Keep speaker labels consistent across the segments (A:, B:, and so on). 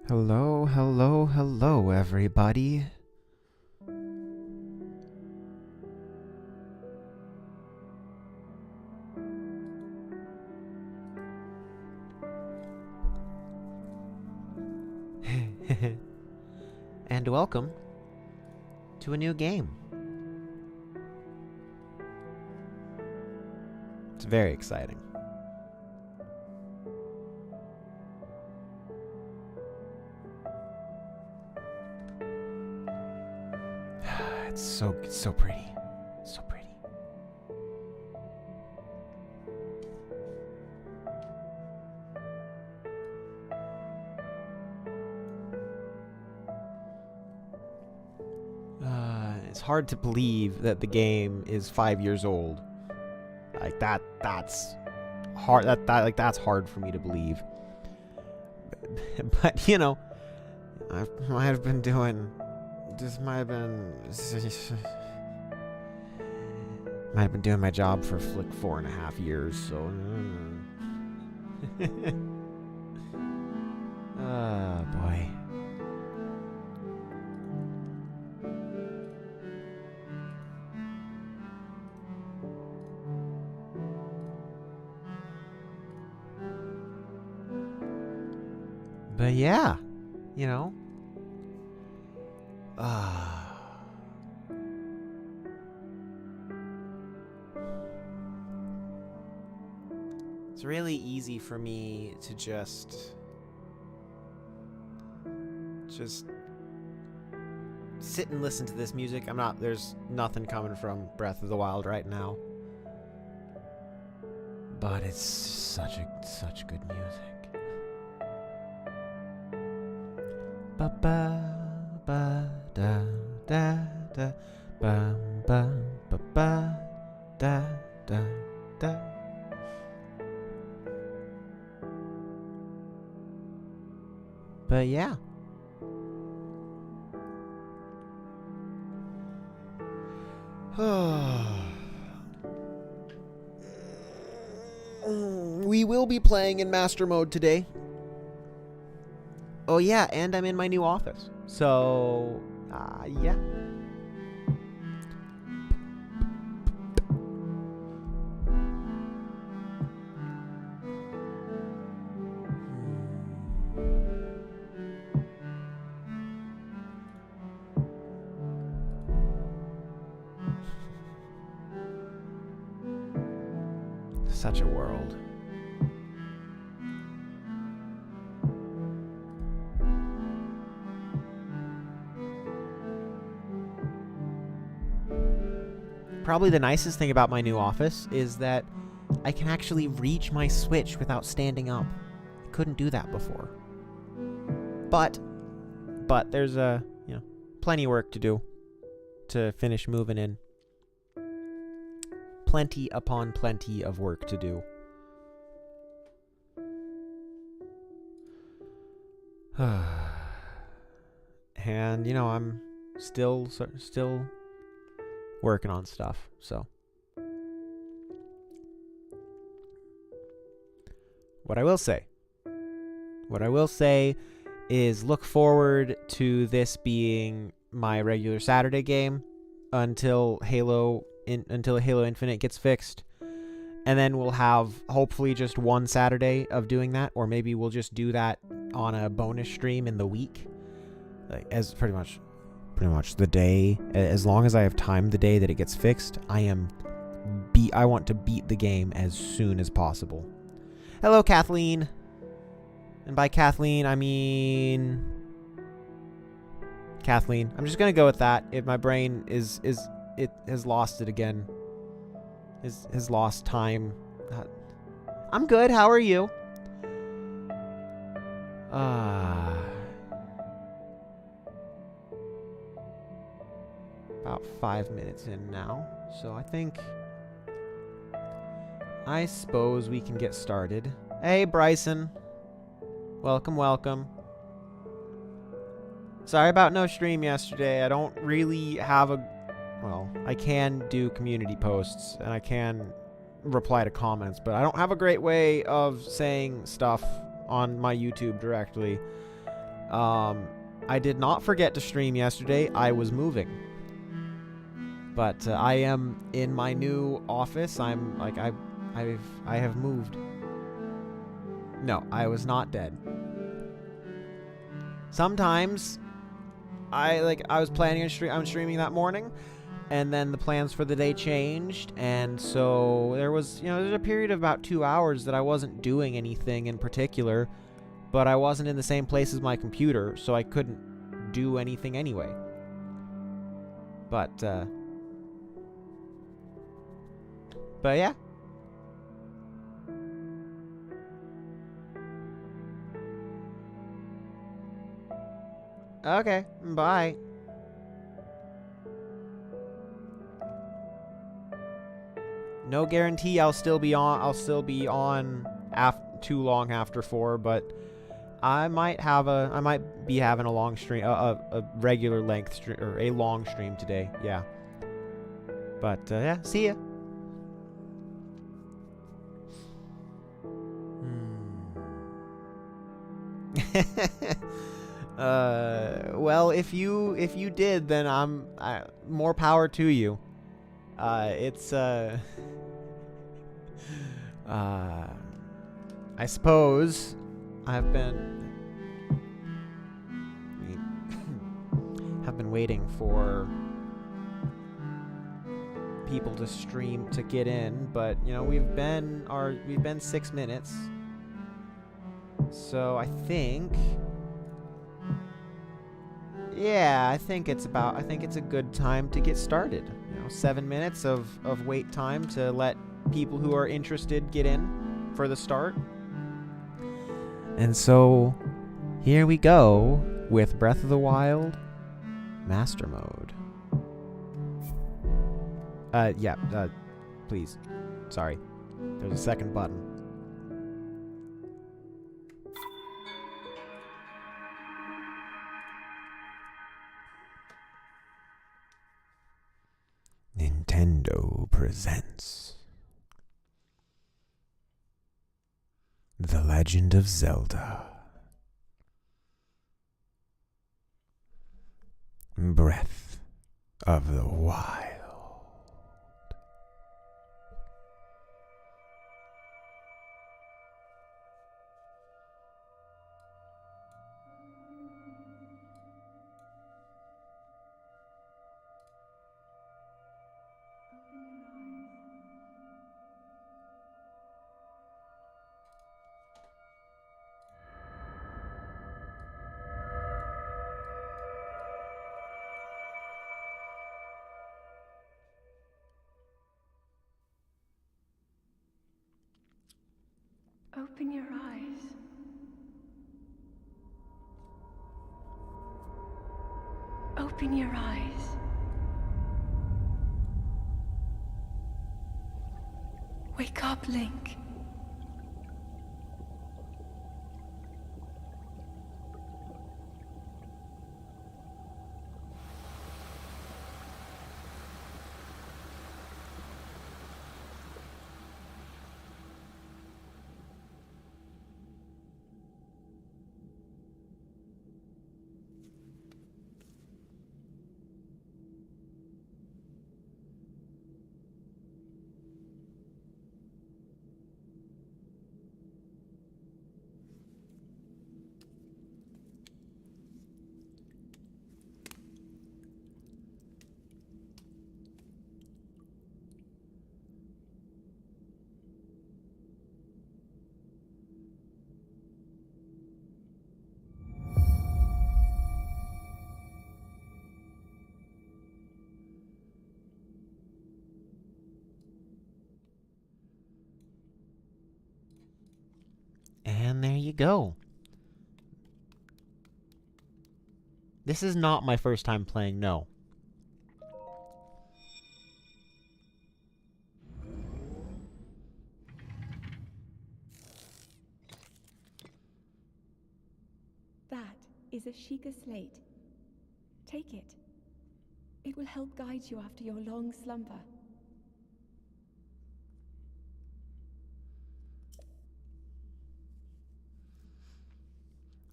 A: Hello, hello, hello, everybody. And welcome to a new game. It's very exciting. It's so pretty. So pretty. It's hard to believe that the game is 5 years old. Like that's hard. That's hard for me to believe. But you know, I might have been doing. This might have been doing my job for like 4.5 years, so oh boy. But yeah, you know. It's really easy for me to just sit and listen to this music. There's nothing coming from Breath of the Wild right now. But it's such good music. Ba ba ba da da da ba ba ba ba da da da. But yeah. We will be playing in Master Mode today. Oh yeah, and I'm in my new office. So, yeah. Such a world. Probably the nicest thing about my new office is that I can actually reach my Switch without standing up. I couldn't do that before. But there's plenty of work to do to finish moving in. Plenty upon plenty of work to do. And you know, I'm still working on stuff, so what I will say is look forward to this being my regular Saturday game until Halo Infinite gets fixed, and then we'll have hopefully just one Saturday of doing that, or maybe we'll just do that on a bonus stream in the week, like, as pretty much the day, as long as I have time the day that it gets fixed. I want to beat the game as soon as possible. Hello, Kathleen. And by Kathleen, I mean Kathleen. I'm just gonna go with that. If my brain it has lost it again. Has lost time. I'm good. How are you? About 5 minutes in now, so I suppose we can get started. Hey, Bryson. Welcome. Sorry about no stream yesterday. I don't really have I can do community posts and I can reply to comments, but I don't have a great way of saying stuff on my YouTube directly. I did not forget to stream yesterday. I was moving. But I am in my new office. I have moved. No, I was not dead. Sometimes I was planning on streaming that morning, and then the plans for the day changed, and so there's a period of about 2 hours that I wasn't doing anything in particular, but I wasn't in the same place as my computer, so I couldn't do anything anyway. But yeah. Okay, bye. No guarantee I'll still be on too long after 4, but I might be having a long stream, a regular length stream, or a long stream today. Yeah. But yeah, see ya. Well, if you did, then more power to you. It's I suppose I've been waiting for people to stream to get in, but we've been 6 minutes. So I think it's a good time to get started. 7 minutes of wait time to let people who are interested get in for the start. And so here we go with Breath of the Wild Master Mode. Please. Sorry. There's a second button. Nintendo presents The Legend of Zelda: Breath of the Wild.
B: Open your eyes. Open your eyes. Wake up, Link.
A: And there you go. This is not my first time playing, no.
B: That is a Sheikah slate. Take it. It will help guide you after your long slumber.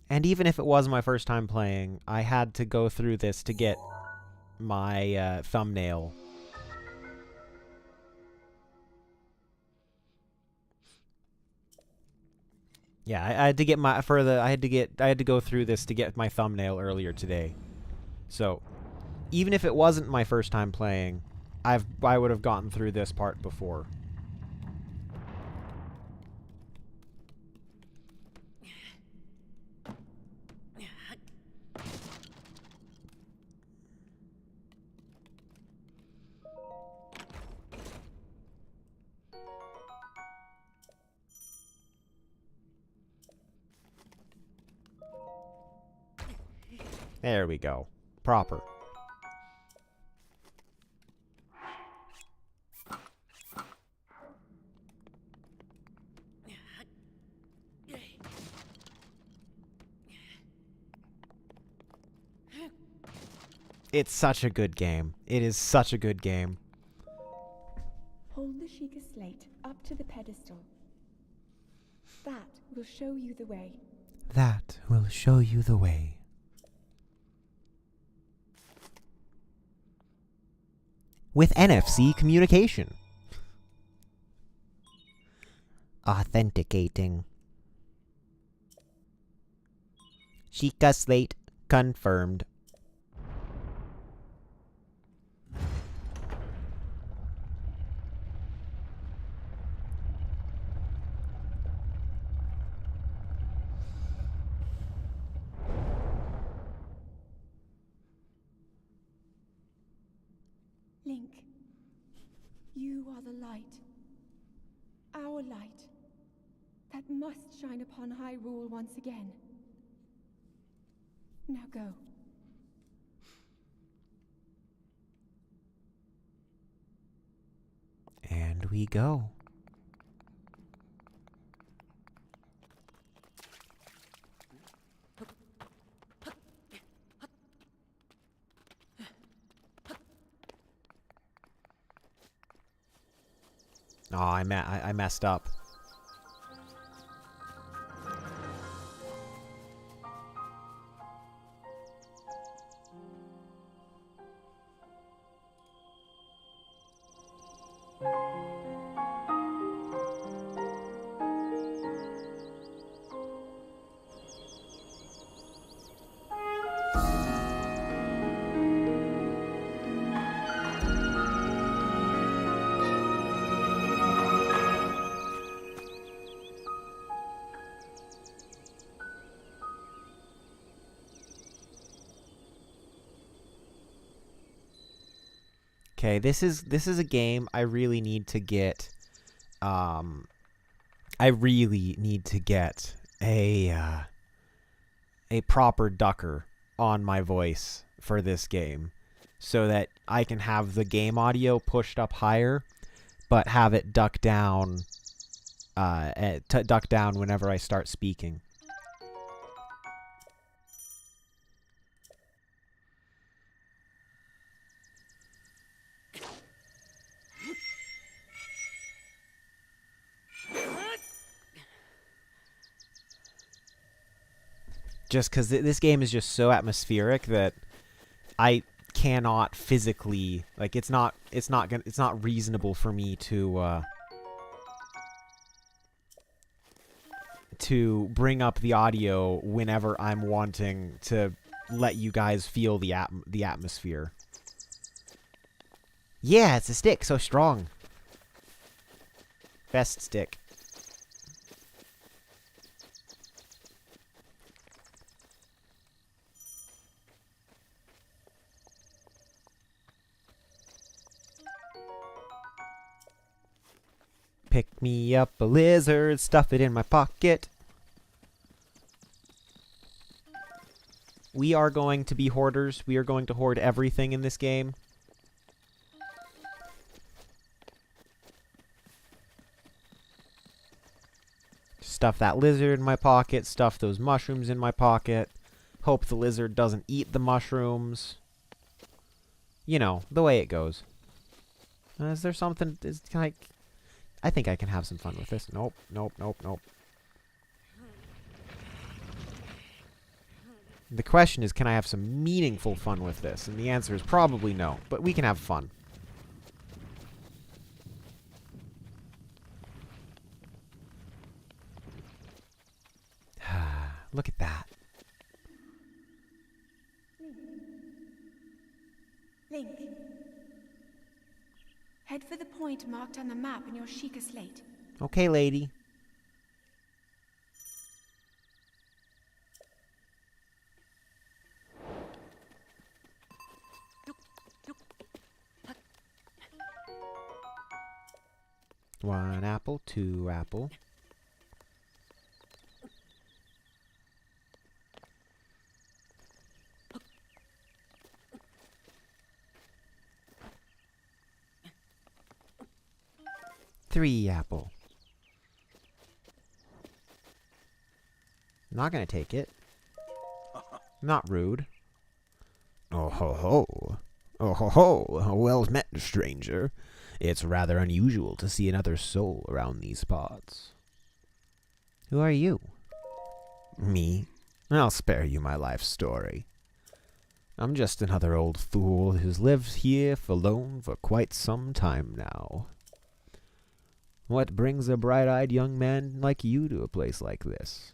A: And even if it was my first time playing, I had to go through this to get my thumbnail. Yeah, I had to get my I had to go through this to get my thumbnail earlier today. So, even if it wasn't my first time playing, I would have gotten through this part before. There we go. Proper. It's such a good game. It is such a good game.
B: Hold the Sheikah slate up to the pedestal. That will show you the way.
A: That will show you the way. With NFC communication. Authenticating. Sheikah slate confirmed.
B: Link, you are the light. Our light. That must shine upon Hyrule once again. Now go.
A: And we go. Oh, I messed up. Okay, this is a game I really need to get. I really need to get a proper ducker on my voice for this game, so that I can have the game audio pushed up higher, but have it duck down. Duck down whenever I start speaking. Just because this game is just so atmospheric that I cannot physically, like, it's not reasonable for me to bring up the audio whenever I'm wanting to let you guys feel the atmosphere. Yeah, it's a stick, so strong. Best stick. Pick me up a lizard, stuff it in my pocket. We are going to be hoarders. We are going to hoard everything in this game. Stuff that lizard in my pocket, stuff those mushrooms in my pocket. Hope the lizard doesn't eat the mushrooms. You know, the way it goes. Is there something... I think I can have some fun with this. Nope, nope, nope, nope. The question is, can I have some meaningful fun with this? And the answer is probably no, but we can have fun. Look at that.
B: Link. Head for the point marked on the map in your Sheikah slate.
A: Okay, lady. One apple, two apple. Three apple. Not gonna take it. Not rude. Oh ho ho. Oh ho ho. Well met, stranger. It's rather unusual to see another soul around these parts. Who are you? Me? I'll spare you my life story. I'm just another old fool who's lived here alone for quite some time now. What brings a bright-eyed young man like you to a place like this?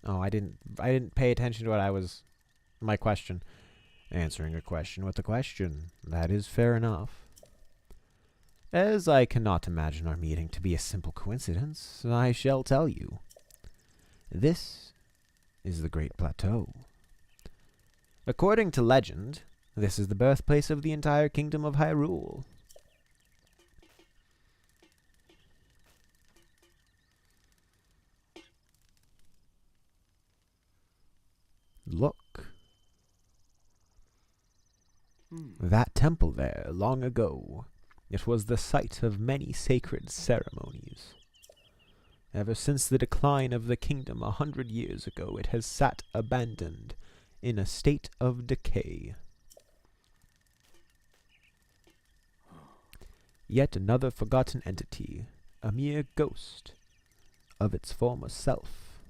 A: Oh, I didn't pay attention to what I was... My question. Answering a question with a question. That is fair enough. As I cannot imagine our meeting to be a simple coincidence, I shall tell you. This is the Great Plateau. According to legend, this is the birthplace of the entire kingdom of Hyrule. Look. That temple there, long ago, it was the site of many sacred ceremonies. Ever since the decline of the kingdom 100 years ago, it has sat abandoned in a state of decay. Yet another forgotten entity, a mere ghost of its former self.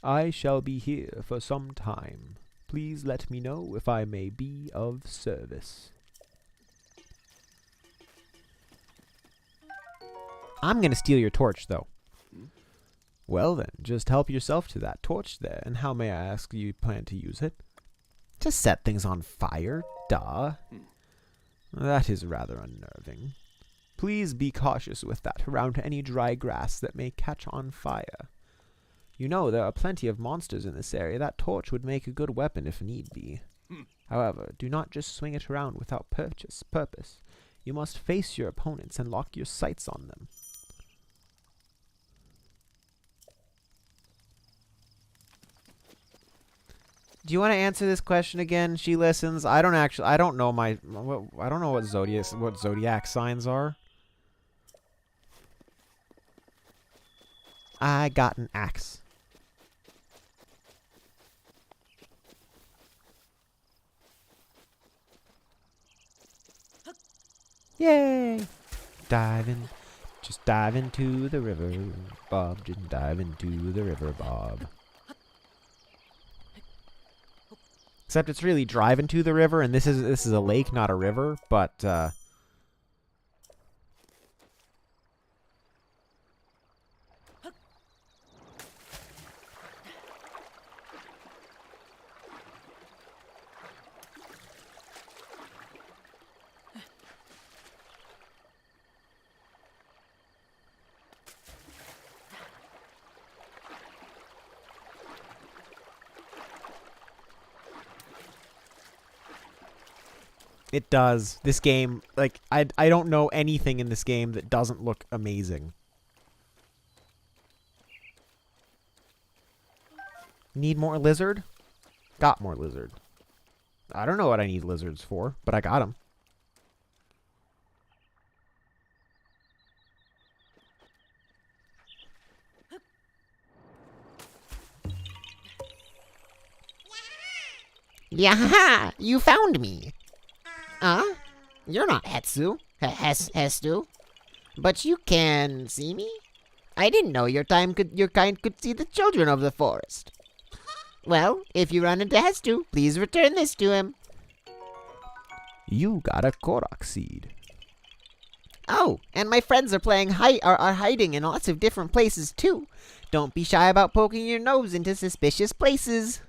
A: I shall be here for some time. Please let me know if I may be of service. I'm gonna steal your torch, though. Well then, just help yourself to that torch there, and how may I ask you plan to use it? To set things on fire, duh. That is rather unnerving. Please be cautious with that around any dry grass that may catch on fire. You know there are plenty of monsters in this area. That torch would make a good weapon if need be. However, do not just swing it around without purpose. You must face your opponents and lock your sights on them. Do you want to answer this question again? She listens. I don't know what zodiac signs are. I got an axe. Yay! Just dive into the river, Bob. Just dive into the river, Bob. Except it's really drive into the river, and this is a lake, not a river. But it does. This game, like, I don't know anything in this game that doesn't look amazing. Need more lizard? Got more lizard. I don't know what I need lizards for, but I got them.
C: Yaha! You found me! You're not Hetsu. Hestu. But you can see me? I didn't know your kind could see the children of the forest. Well, if you run into Hestu, please return this to him.
A: You got a Korok seed.
C: Oh, and my friends are are hiding in lots of different places too. Don't be shy about poking your nose into suspicious places.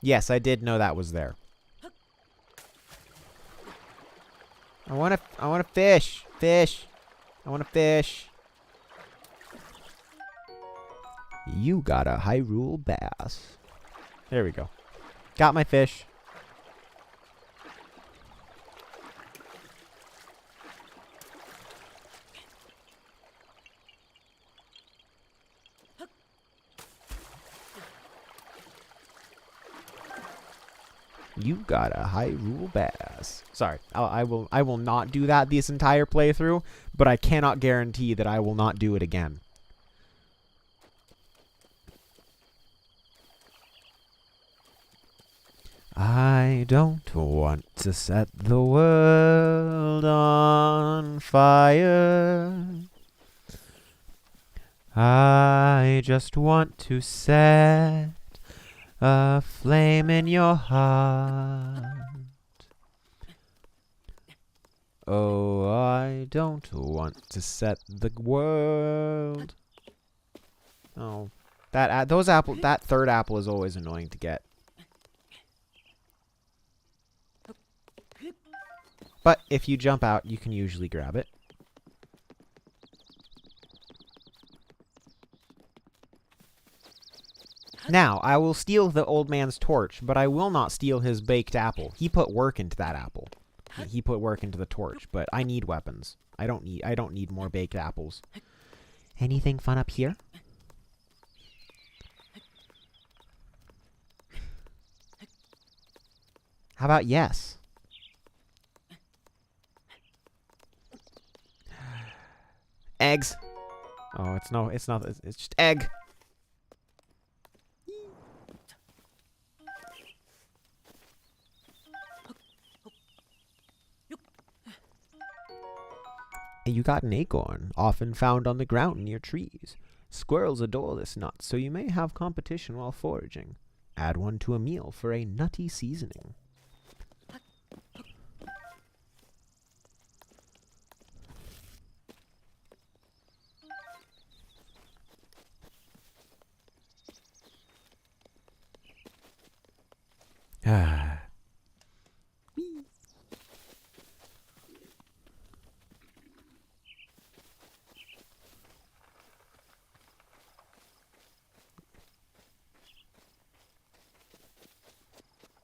A: Yes, I did know that was there. I want to fish. Fish. I want to fish. You got a Hyrule bass. There we go. Got my fish. You got a Hyrule bass. Sorry, I will not do that this entire playthrough, but I cannot guarantee that I will not do it again. I don't want to set the world on fire. I just want to set a flame in your heart. Oh, I don't want to set the world. Oh, that third apple is always annoying to get. But if you jump out, you can usually grab it. Now, I will steal the old man's torch, but I will not steal his baked apple. He put work into that apple. He put work into the torch, but I need weapons. I don't need more baked apples. Anything fun up here? How about yes? Eggs. Oh, it's not. It's just egg. You got an acorn, often found on the ground near trees. Squirrels adore this nut, so you may have competition while foraging. Add one to a meal for a nutty seasoning. Ah.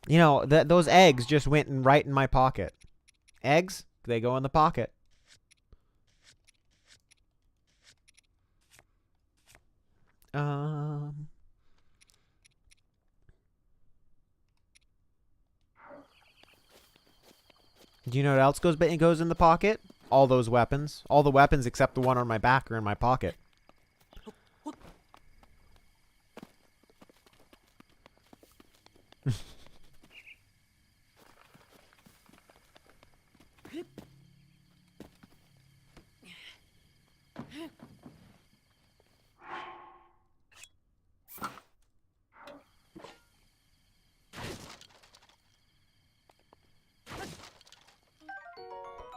A: You know, those eggs just went right in my pocket. Eggs, they go in the pocket. Do you know what else goes in the pocket? All those weapons. All the weapons except the one on my back are in my pocket.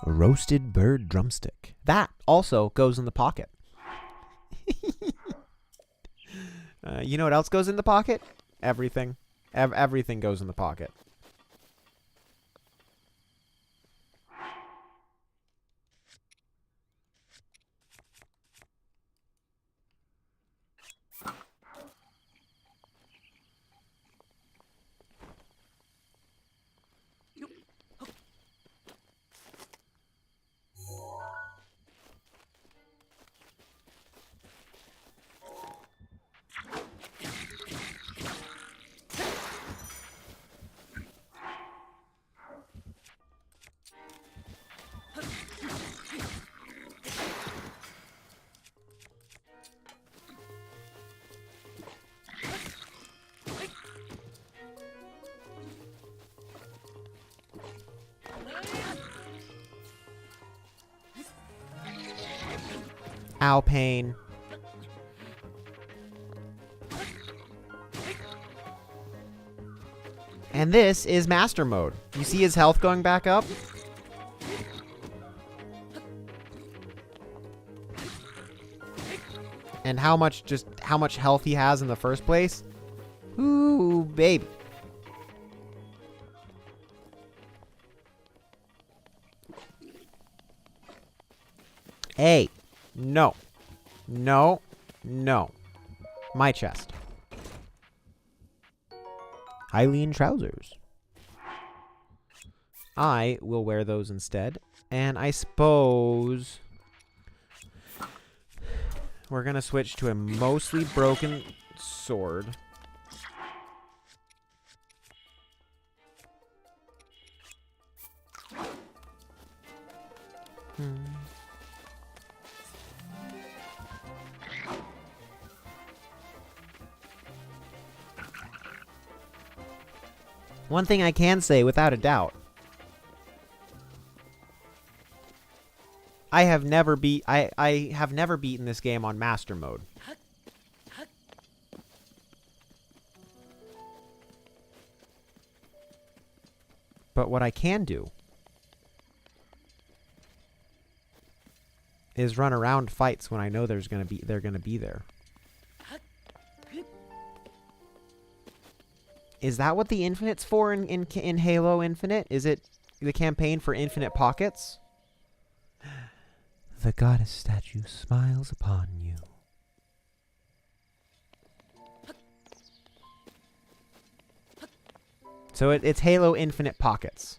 A: A roasted bird drumstick. That also goes in the pocket. You know what else goes in the pocket? Everything. Everything goes in the pocket. Ow, pain. And this is master mode. You see his health going back up? And how much health he has in the first place? Ooh, baby. Hey, no. No, no. My chest. Hylian trousers. I will wear those instead. And I suppose we're going to switch to a mostly broken sword. One thing I can say without a doubt, I have never beaten this game on master mode. But what I can do is run around fights when I know they're gonna be there. Is that what the Infinite's for in Halo Infinite? Is it the campaign for infinite pockets? The goddess statue smiles upon you. So it's Halo Infinite Pockets.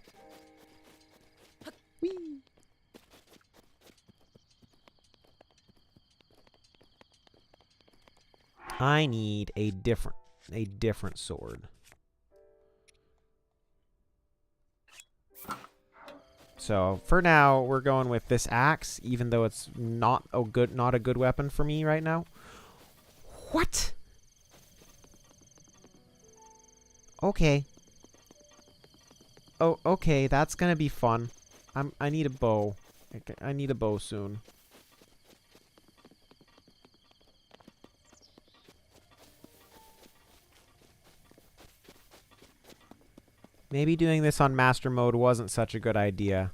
A: Whee! I need a different sword. So for now, we're going with this axe, even though it's not a good weapon for me right now. What? Okay. Oh, okay, that's gonna be fun. I need a bow. I need a bow soon. Maybe doing this on master mode wasn't such a good idea.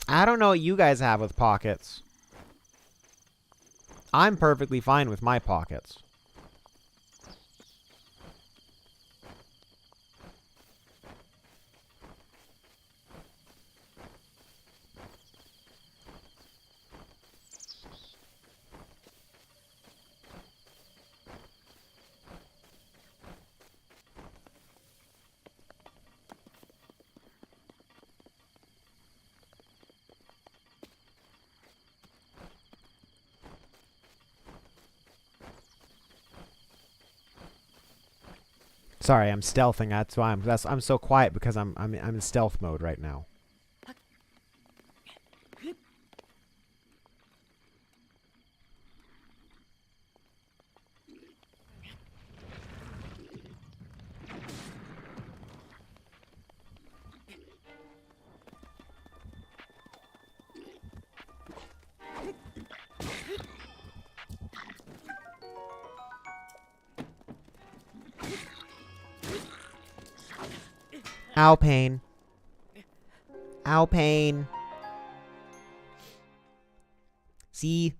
A: I don't know what you guys have with pockets. I'm perfectly fine with my pockets. Sorry, I'm stealthing. That's why I'm so quiet, because I'm in stealth mode right now. Ow, pain. Ow, pain. See?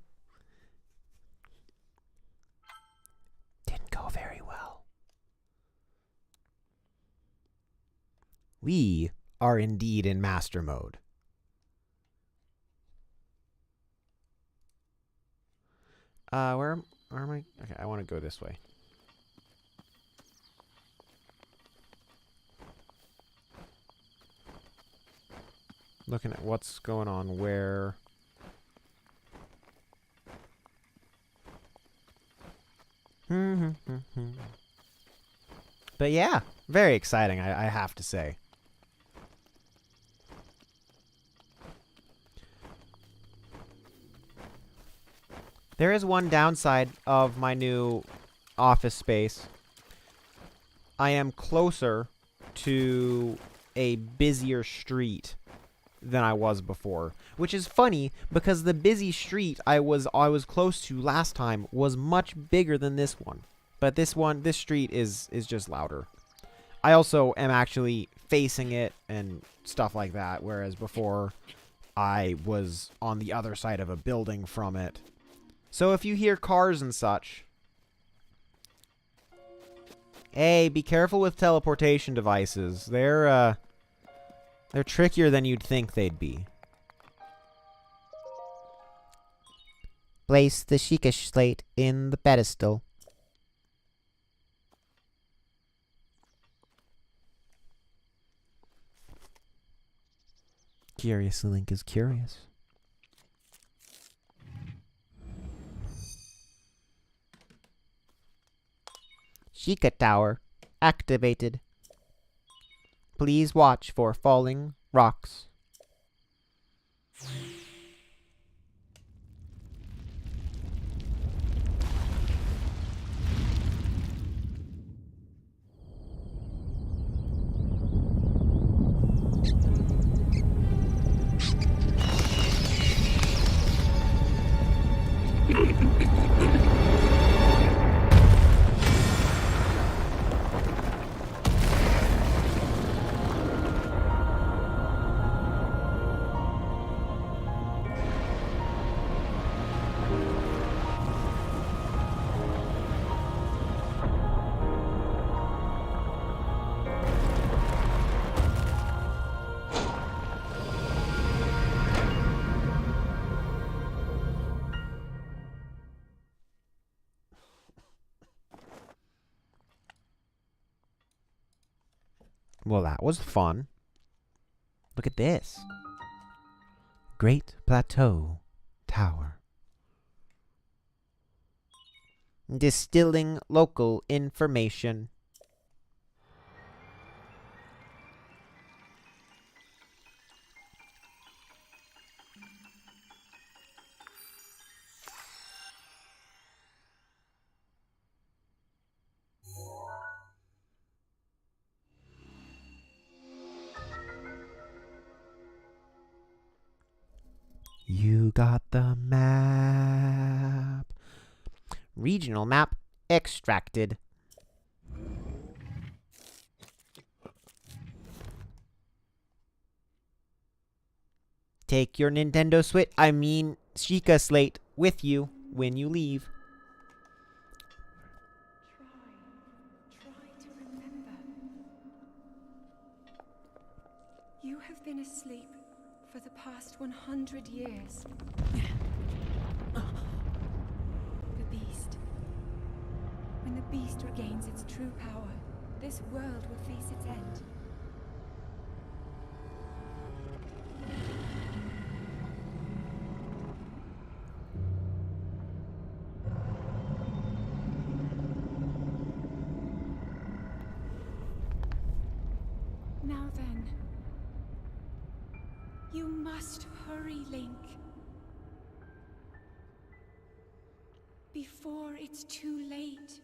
A: Didn't go very well. We are indeed in master mode. Where am I? Okay, I want to go this way. Looking at what's going on where. But yeah, very exciting, I have to say. There is one downside of my new office space. I am closer to a busier street than I was before, which is funny because the busy street I was close to last time was much bigger than this one. But this street is just louder. I also am actually facing it and stuff like that, whereas before I was on the other side of a building from it. So if you hear cars and such, hey, be careful with teleportation devices. They're trickier than you'd think they'd be.
C: Place the Sheikah slate in the pedestal.
A: Curious Link is curious.
C: Sheikah Tower activated. Please watch for falling rocks.
A: Well, that was fun. Look at this. Great Plateau Tower.
C: Distilling local information.
A: You got the map.
C: Regional map extracted. Take your Nintendo Switch, Sheikah slate with you when you leave.
B: Try to remember. You have been asleep for the past 100 years. The beast. When the beast regains its true power, this world will face its end. Now then, you must hurry, Link. Before it's too late.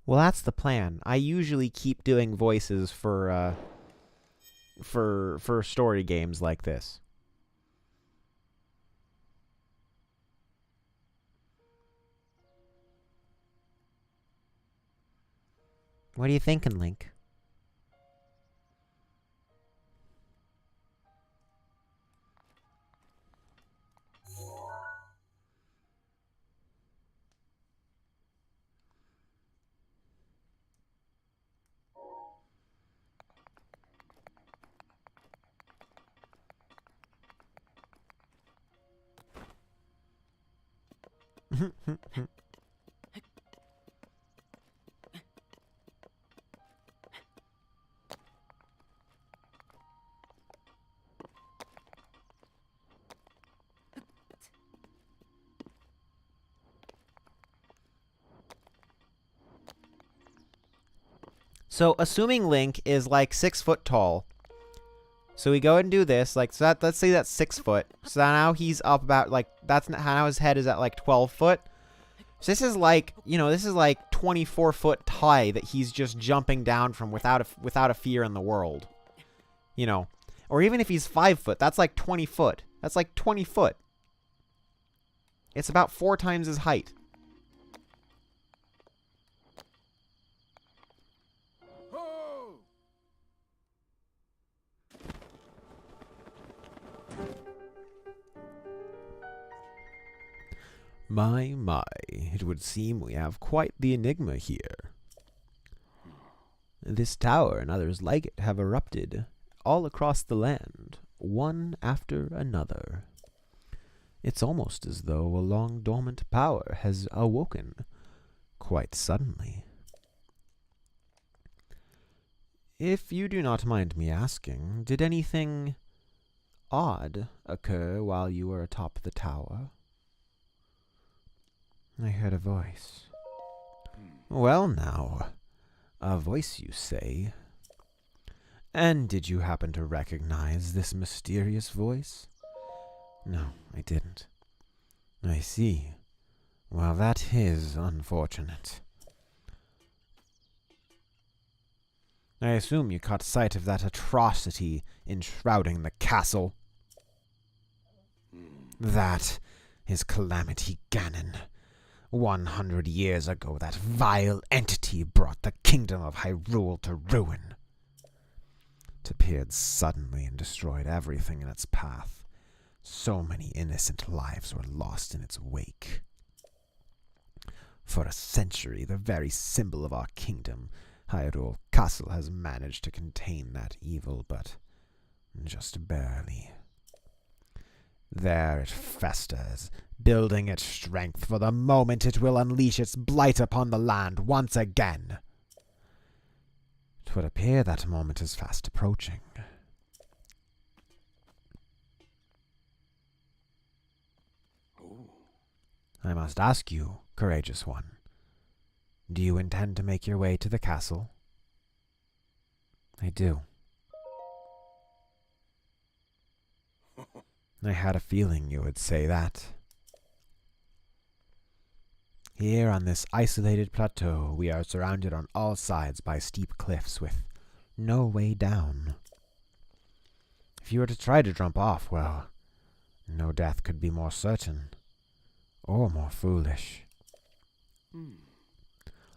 A: Well, that's the plan. I usually keep doing voices for story games like this. What are you thinking, Link? So assuming Link is like 6 foot tall, so we go and do this, like, so that, let's say that's 6 foot. So now he's up about, like, that's how his head is at, like, 12 foot. So this is like, you know, this is like 24 foot high that he's just jumping down from without a fear in the world. You know, or even if he's 5 foot, that's like 20 foot. That's like 20 foot. It's about 4 times his height. My, it would seem we have quite the enigma here. This tower and others like it have erupted all across the land, one after another. It's almost as though a long dormant power has awoken quite suddenly. If you do not mind me asking, did anything odd occur while you were atop the tower? I heard a voice. Well now, a voice you say. And did you happen to recognize this mysterious voice? No, I didn't. I see. Well, that is unfortunate. I assume you caught sight of that atrocity enshrouding the castle. That is Calamity Ganon. 100 years ago, that vile entity brought the kingdom of Hyrule to ruin. It appeared suddenly and destroyed everything in its path. So many innocent lives were lost in its wake. For a century, the very symbol of our kingdom, Hyrule Castle, has managed to contain that evil, but just barely. There it festers, building its strength for the moment it will unleash its blight upon the land once again. It would appear that moment is fast approaching. I must ask you, courageous one, do you intend to make your way to the castle? I do. I had a feeling you would say that. Here on this isolated plateau, we are surrounded on all sides by steep cliffs with no way down. If you were to try to jump off, well, no death could be more certain, or more foolish.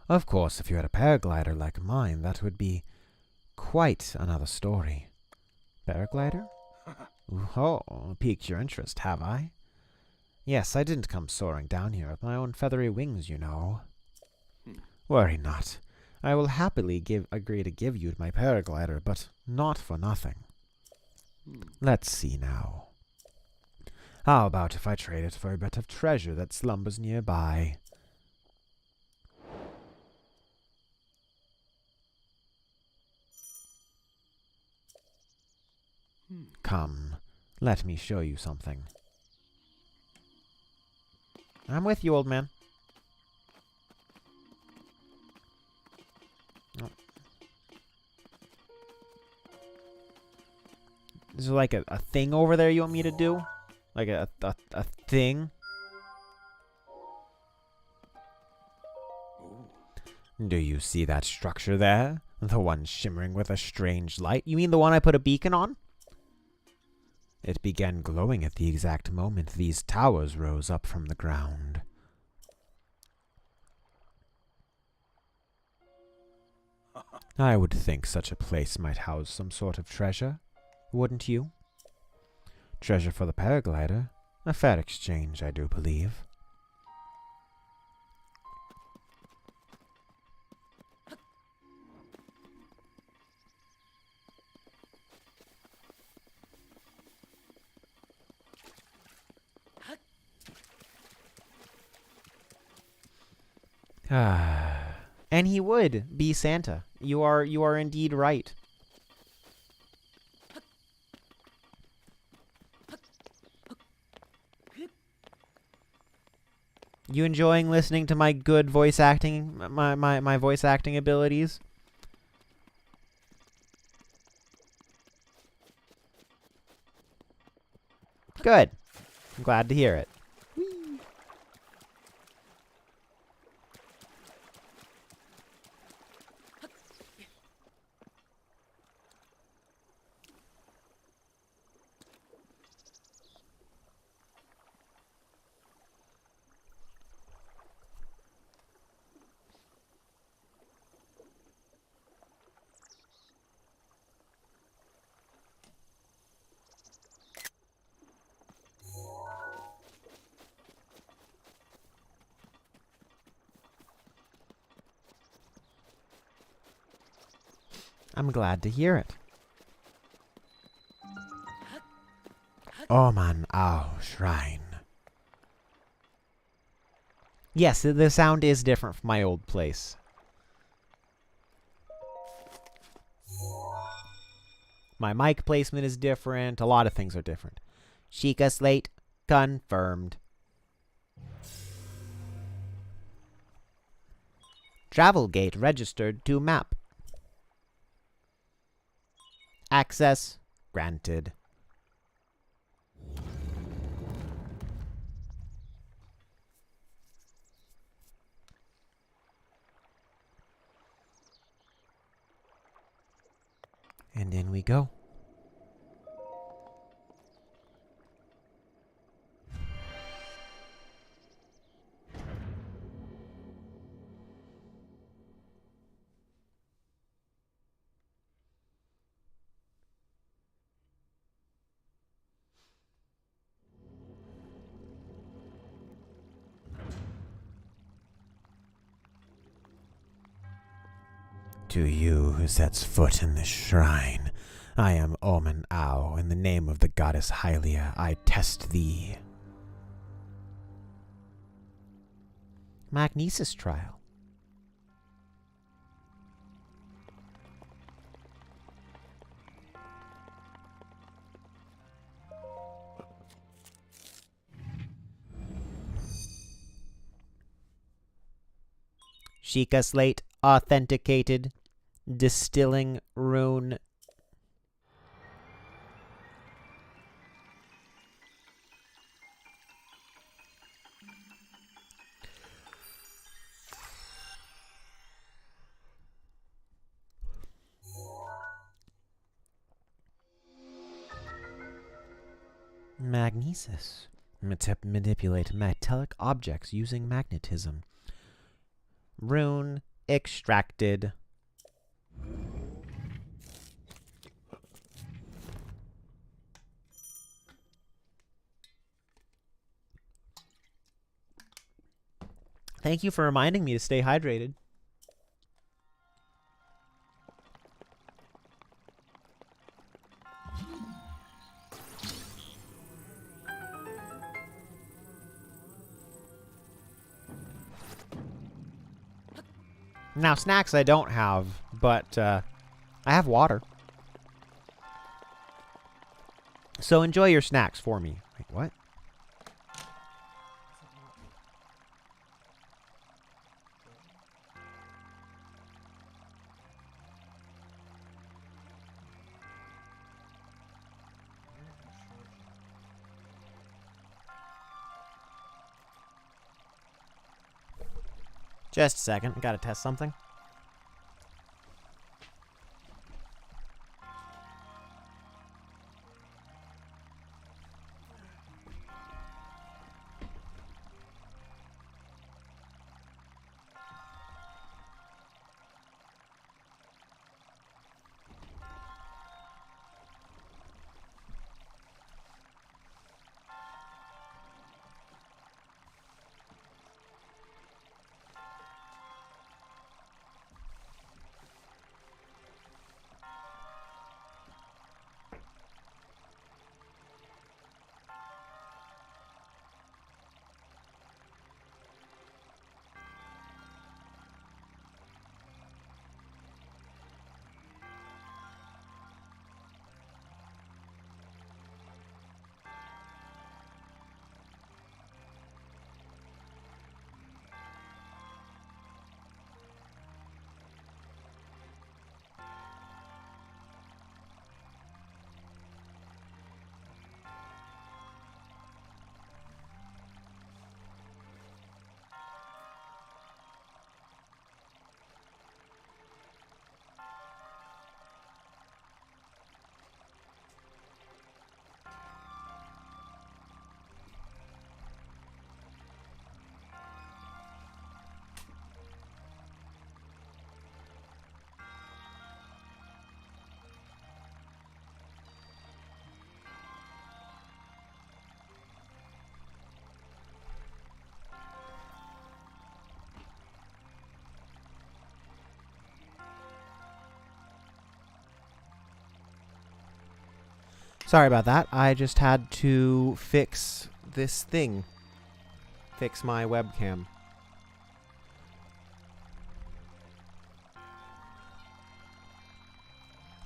A: Of course, if you had a paraglider like mine, that would be quite another story. Paraglider? Oh, piqued your interest, have I? Yes, I didn't come soaring down here with my own feathery wings, you know. Worry not. I will happily agree to give you my paraglider, but not for nothing. Let's see now. How about if I trade it for a bit of treasure that slumbers nearby? Come, let me show you something. I'm with you, old man. Oh. Is there like a thing over there you want me to do? Like a thing? Do you see that structure there? The one shimmering with a strange light? You mean the one I put a beacon on? It began glowing at the exact moment these towers rose up from the ground. I would think such a place might house some sort of treasure, wouldn't you? Treasure for the paraglider. A fair exchange, I do believe. And he would be Santa. You are indeed right. You enjoying listening to my good voice acting, my voice acting abilities? Good. I'm glad to hear it. I'm glad to hear it. Oman Ao Shrine. Yes, the sound is different from my old place. My mic placement is different. A lot of things are different.
C: Sheikah Slate confirmed.
A: Travel gate registered to map. Access granted. And in we go. To you who sets foot in this shrine, I am Omen Ao. In the name of the goddess Hylia, I test thee. Magnesis Trial.
C: Sheikah Slate authenticated. Distilling rune.
A: Magnesis. Manipulate metallic objects using magnetism.
C: Rune extracted.
A: Thank you for reminding me to stay hydrated. Now, snacks I don't have, but I have water. So enjoy your snacks for me. Wait, what? Just a second. I gotta test something. Sorry about that. I just had to fix this thing. Fix my webcam.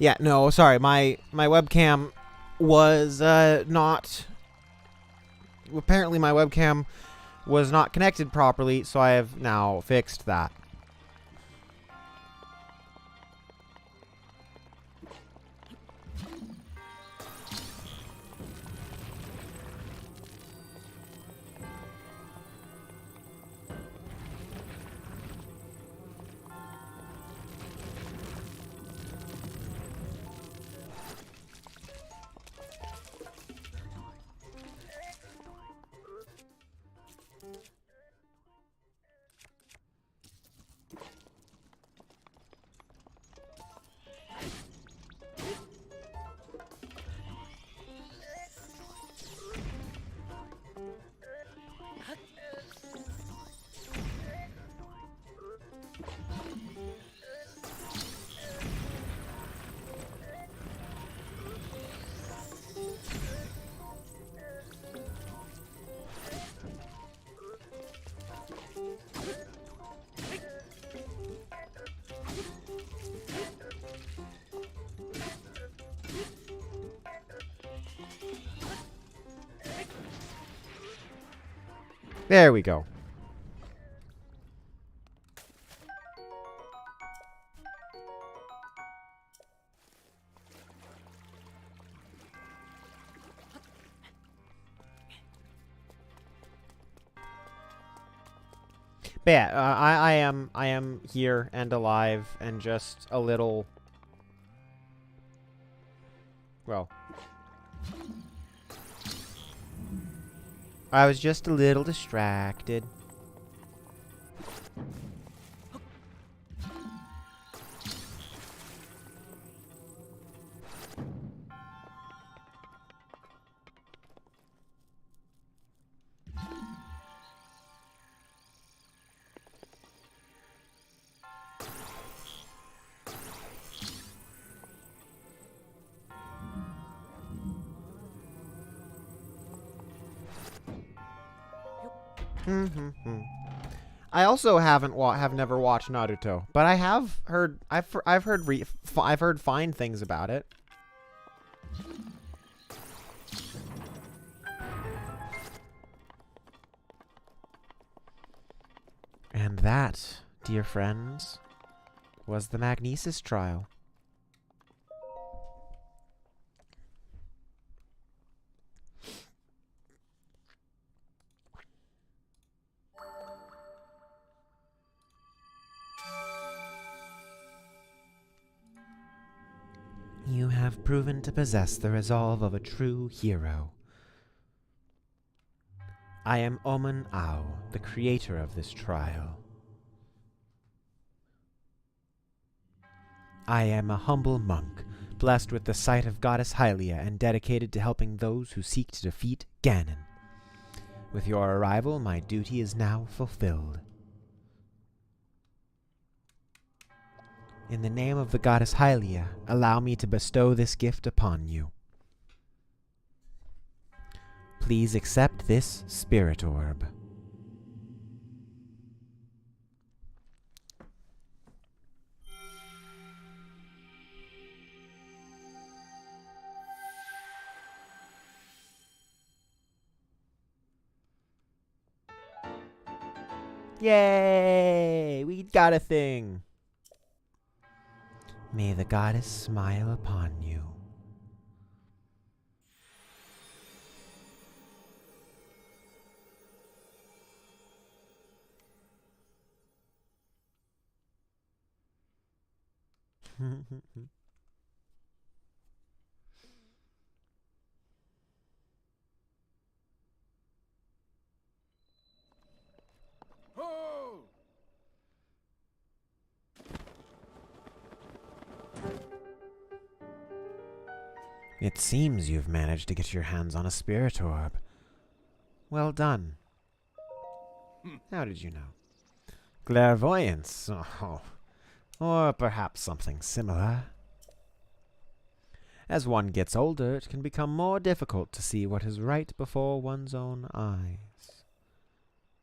A: Yeah, no, sorry. My webcam was not... Apparently my webcam was not connected properly, so I have now fixed that. There we go. But yeah, I am here and alive and just a little, well, I was just a little distracted. I also have never watched Naruto, but I have heard I've heard fine things about it. And that, dear friends, was the Magnesis Trial. You have proven to possess the resolve of a true hero. I am Omen Ao, the creator of this trial. I am a humble monk, blessed with the sight of Goddess Hylia and dedicated to helping those who seek to defeat Ganon. With your arrival, my duty is now fulfilled. In the name of the Goddess Hylia, allow me to bestow this gift upon you. Please accept this spirit orb. Yay! We got a thing! May the goddess smile upon you. It seems you've managed to get your hands on a spirit orb. Well done. How did you know? Clairvoyance. Oh. Or perhaps something similar. As one gets older, it can become more difficult to see what is right before one's own eyes.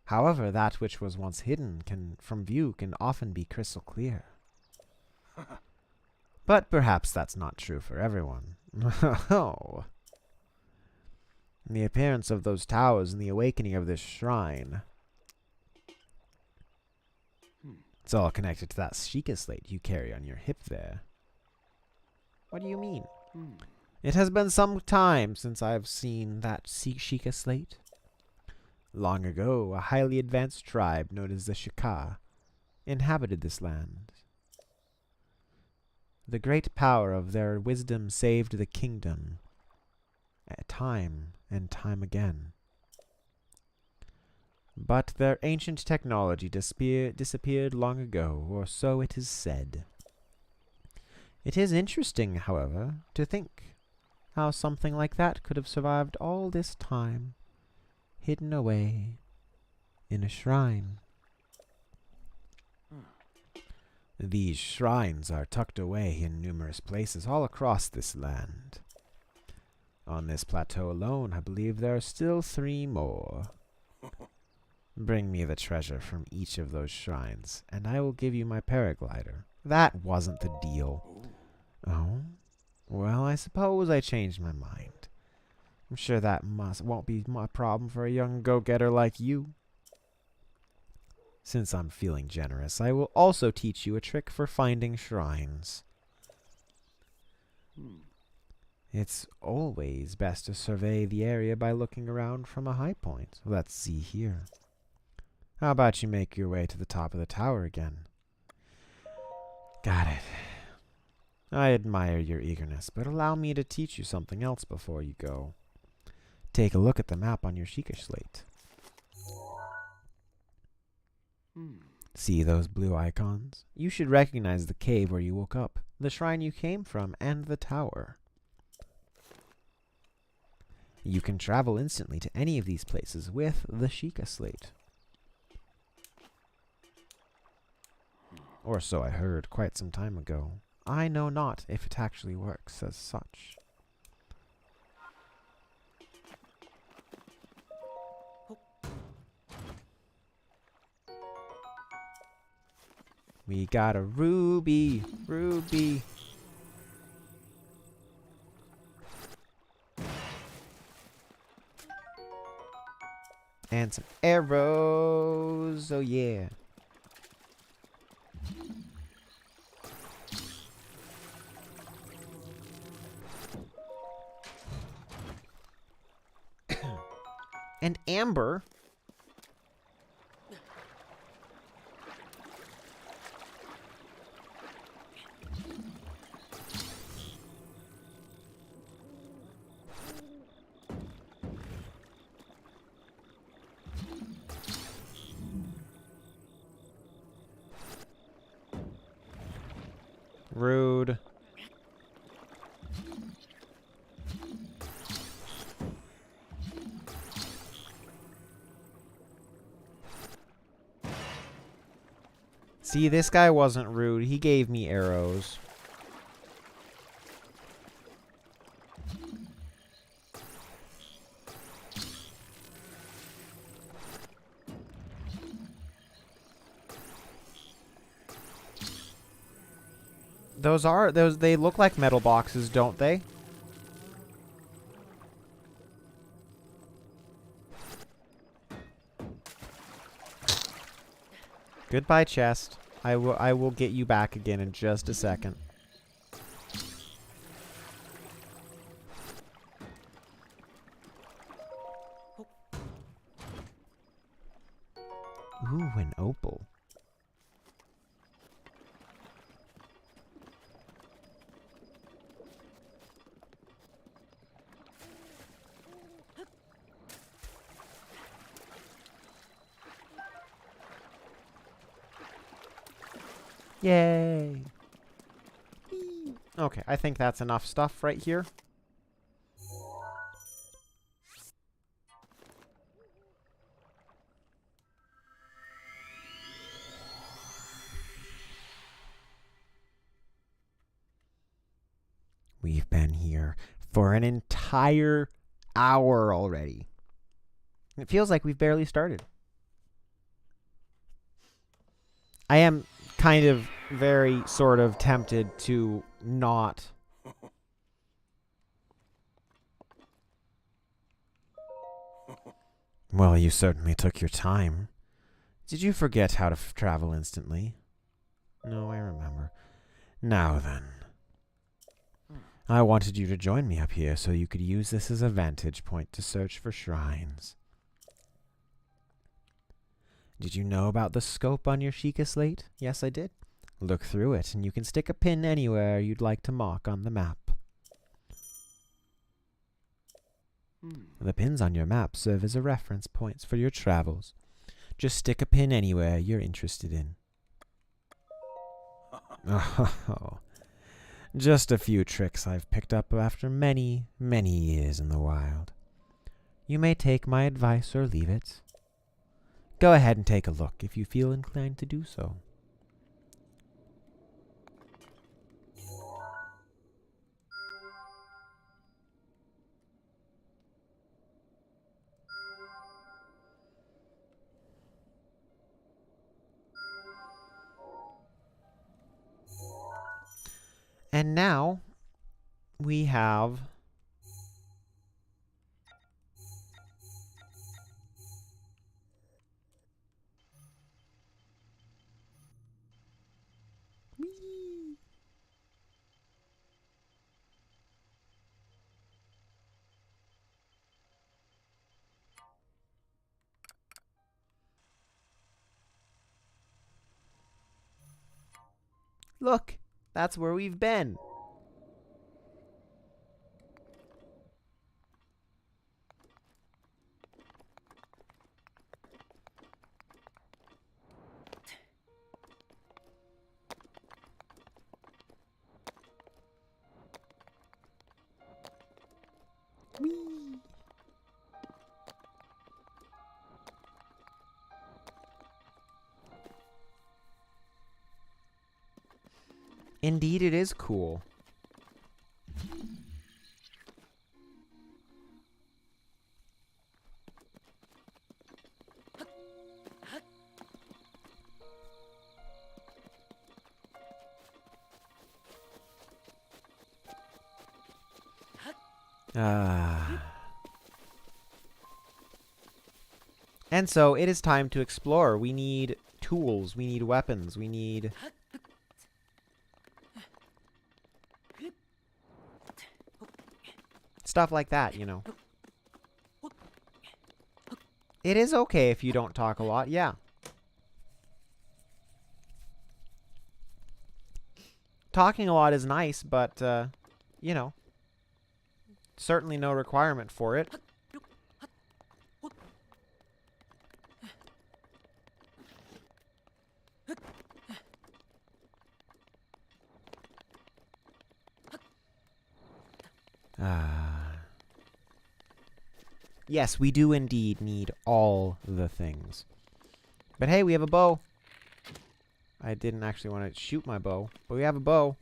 A: However, that which was once hidden from view can often be crystal clear. But perhaps that's not true for everyone. Oh. The appearance of those towers and the awakening of this shrine. It's all connected to that Sheikah slate you carry on your hip there. What do you mean? It has been some time since I've seen that Sheikah slate. Long ago, a highly advanced tribe known as the Sheikah inhabited this land. The great power of their wisdom saved the kingdom, time and time again. But their ancient technology disappeared long ago, or so it is said. It is interesting, however, to think how something like that could have survived all this time, hidden away in a shrine. These shrines are tucked away in numerous places all across this land. On this plateau alone, I believe there are still 3 more. Bring me the treasure from each of those shrines, and I will give you my paraglider. That wasn't the deal. Oh? Well, I suppose I changed my mind. I'm sure that won't be my problem for a young go-getter like you. Since I'm feeling generous, I will also teach you a trick for finding shrines. It's always best to survey the area by looking around from a high point. Let's see here. How about you make your way to the top of the tower again? Got it. I admire your eagerness, but allow me to teach you something else before you go. Take a look at the map on your Sheikah slate. See those blue icons? You should recognize the cave where you woke up, the shrine you came from, and the tower. You can travel instantly to any of these places with the Sheikah slate. Or so I heard quite some time ago. I know not if it actually works as such. We got a ruby! Ruby! And some arrows! Oh yeah! And amber. Rude. See, this guy wasn't rude. He gave me arrows. They look like metal boxes, don't they? Goodbye, chest. I will get you back again in just a second. Ooh, an opal. Yay! Okay, I think that's enough stuff right here. We've been here For an entire hour already. It feels like we've barely started. I am kind of very sort of tempted to not. Well, you certainly took your time. Did you forget how to travel instantly? No, I remember. Now then. I wanted you to join me up here so you could use this as a vantage point to search for shrines. Did you know about the scope on your Sheikah slate? Yes, I did. Look through it, and you can stick a pin anywhere you'd like to mark on the map. The pins on your map serve as a reference points for your travels. Just stick a pin anywhere you're interested in. Oh, just a few tricks I've picked up after many, many years in the wild. You may take my advice or leave it. Go ahead and take a look if you feel inclined to do so. And now we have look, that's where we've been. Indeed, it is cool. And so it is time to explore. We need tools, we need weapons, we need stuff like that, you know. It is okay if you don't talk a lot, yeah. Talking a lot is nice, but, you know, certainly no requirement for it. Yes, we do indeed need all the things. But hey, we have a bow. I didn't actually want to shoot my bow, but we have a bow.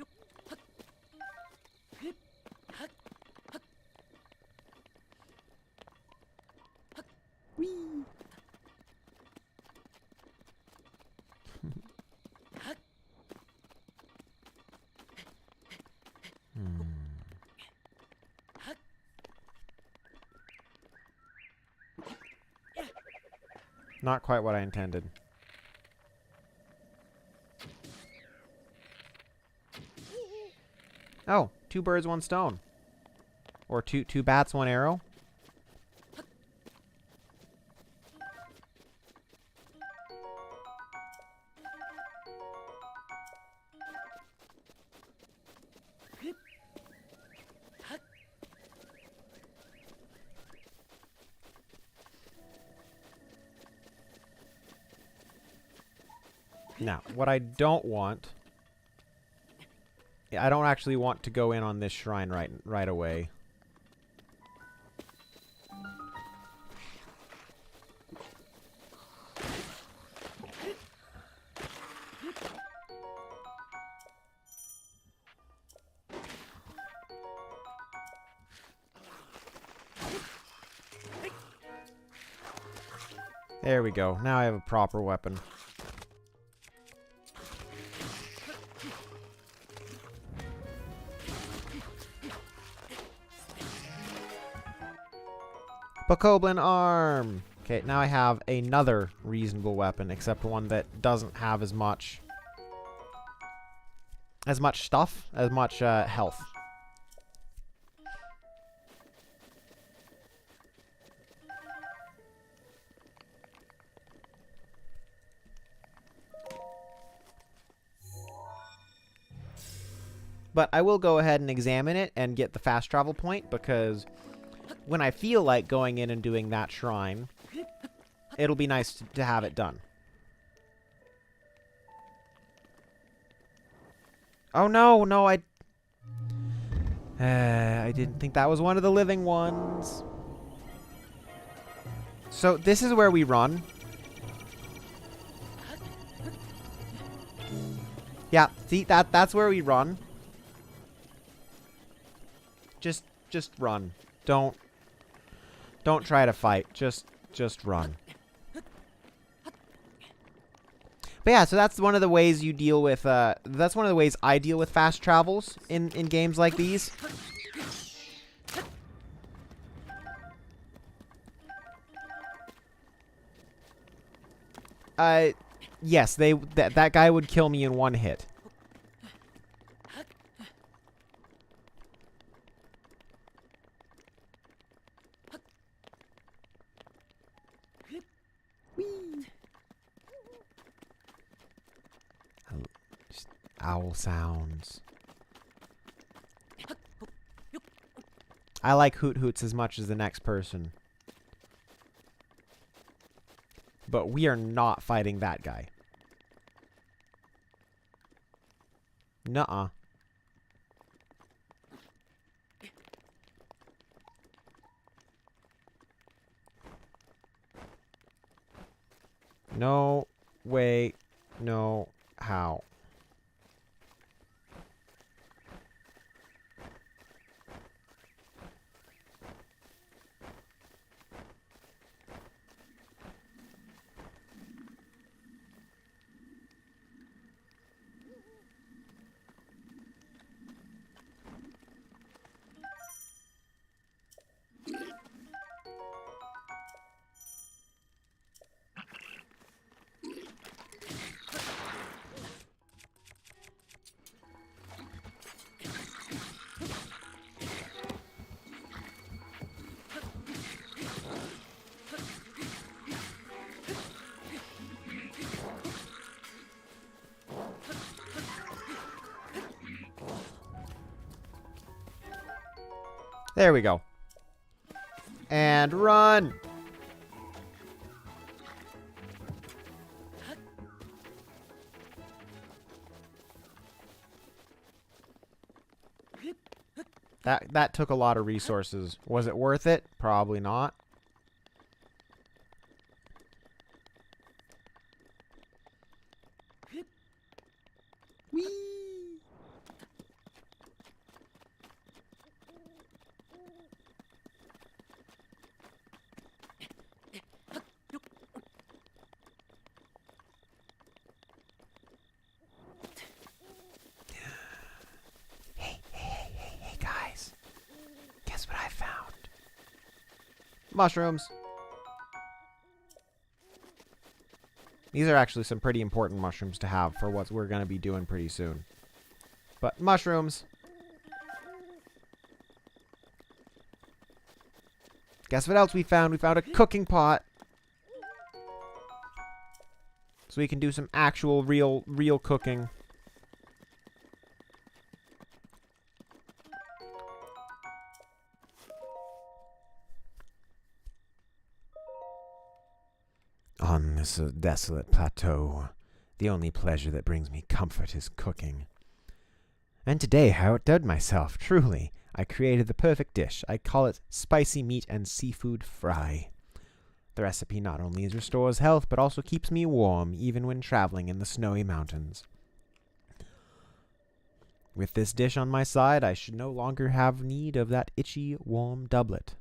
A: Whee! Not quite what I intended. Oh, 2 birds, 1 stone. Or two bats, 1 arrow. Now, what I don't want... I don't actually want to go in on this shrine right away. There we go. Now I have a proper weapon. Bokoblin arm! Okay, now I have another reasonable weapon, except one that doesn't have as much stuff, as much health. But I will go ahead and examine it and get the fast travel point, because when I feel like going in and doing that shrine, it'll be nice to have it done. Oh no, no, I didn't think that was one of the living ones. So this is where we run. Yeah, see, that's where we run. Just run. Don't try to fight. Just run. But yeah, so that's one of the ways you deal with, that's one of the ways I deal with fast travels in games like these. Yes, that guy would kill me in one hit. Owl sounds. I like Hoot Hoots as much as the next person. But we are not fighting that guy. Nuh-uh. No way, no how. There we go. And run! That took a lot of resources. Was it worth it? Probably not. Whee! Hey, guys. Guess what I found? Mushrooms. These are actually some pretty important mushrooms to have for what we're going to be doing pretty soon. But mushrooms. Guess what else we found? We found a cooking pot. So we can do some actual real cooking. On this desolate plateau, the only pleasure that brings me comfort is cooking. And today I outdid myself, truly. I created the perfect dish. I call it spicy meat and seafood fry. The recipe not only restores health, but also keeps me warm, even when traveling in the snowy mountains. With this dish on my side, I should no longer have need of that itchy, warm doublet.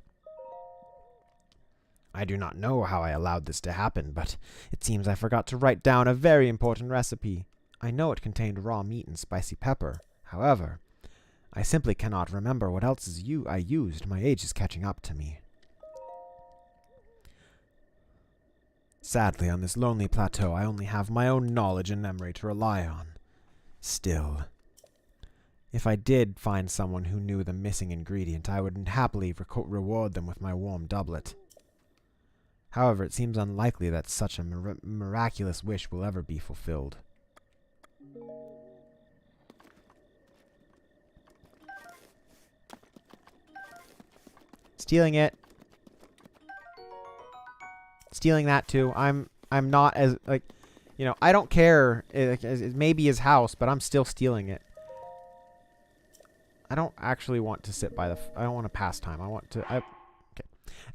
A: I do not know how I allowed this to happen, but it seems I forgot to write down a very important recipe. I know it contained raw meat and spicy pepper. However, I simply cannot remember what else I used. My age is catching up to me. Sadly, on this lonely plateau, I only have my own knowledge and memory to rely on. Still, if I did find someone who knew the missing ingredient, I would happily reward them with my warm doublet. However, it seems unlikely that such a miraculous wish will ever be fulfilled. Stealing it. Stealing that too. I'm not as, like, you know, I don't care. It may be his house, but I'm still stealing it. I don't actually want to sit by the... I don't want to pass time. I want to...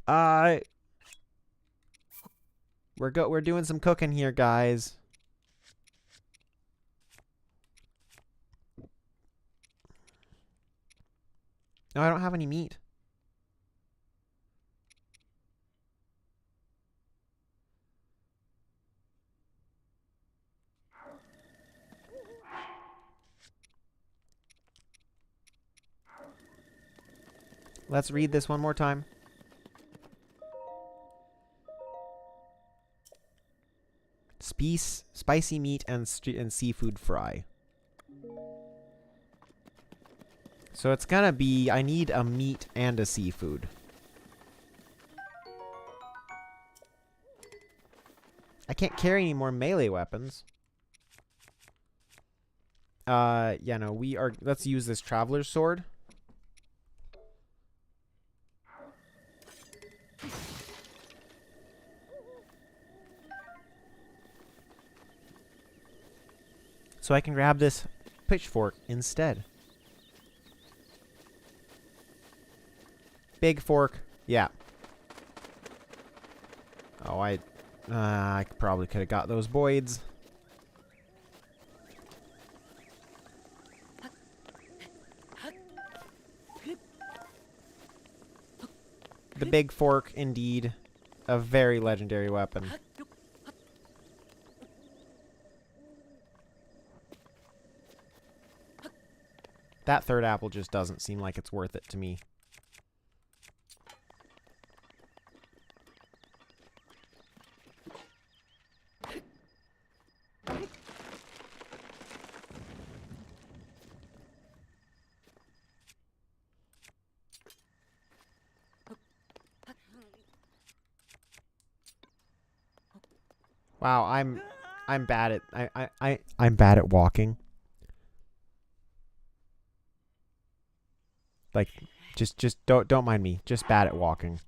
A: Okay. We're doing some cooking here, guys. No, I don't have any meat. Let's read this one more time. Spicy meat and seafood fry. So it's gonna be, I need a meat and a seafood. I can't carry any more melee weapons. Yeah, no, let's use this traveler's sword. So I can grab this pitchfork instead. Big fork. Yeah. Oh, I probably could have got those boids. The big fork, indeed. A very legendary weapon. That third apple just doesn't seem like it's worth it to me. Wow, I'm bad at I'm bad at walking. Like, just don't mind me. Just bad at walking.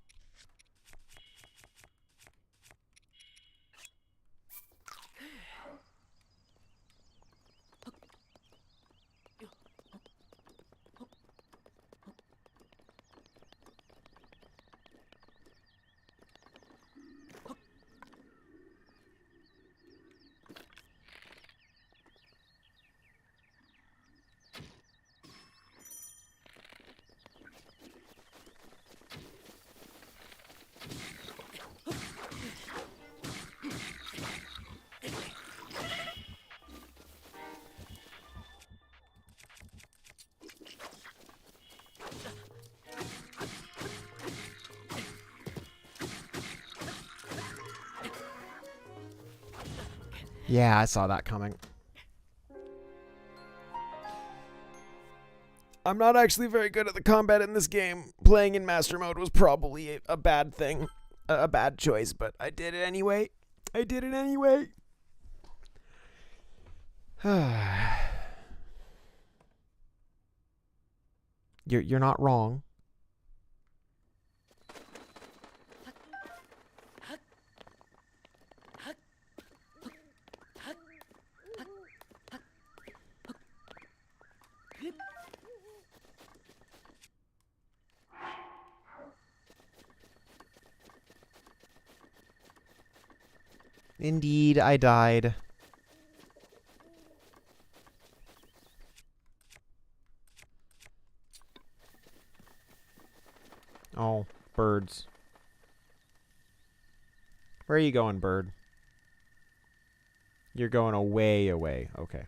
A: Yeah, I saw that coming. I'm not actually very good at the combat in this game. Playing in master mode was probably a bad thing. A bad choice, but I did it anyway. I did it anyway. You're not wrong. Indeed, I died. Oh, birds. Where are you going, bird? You're going away, away. Okay.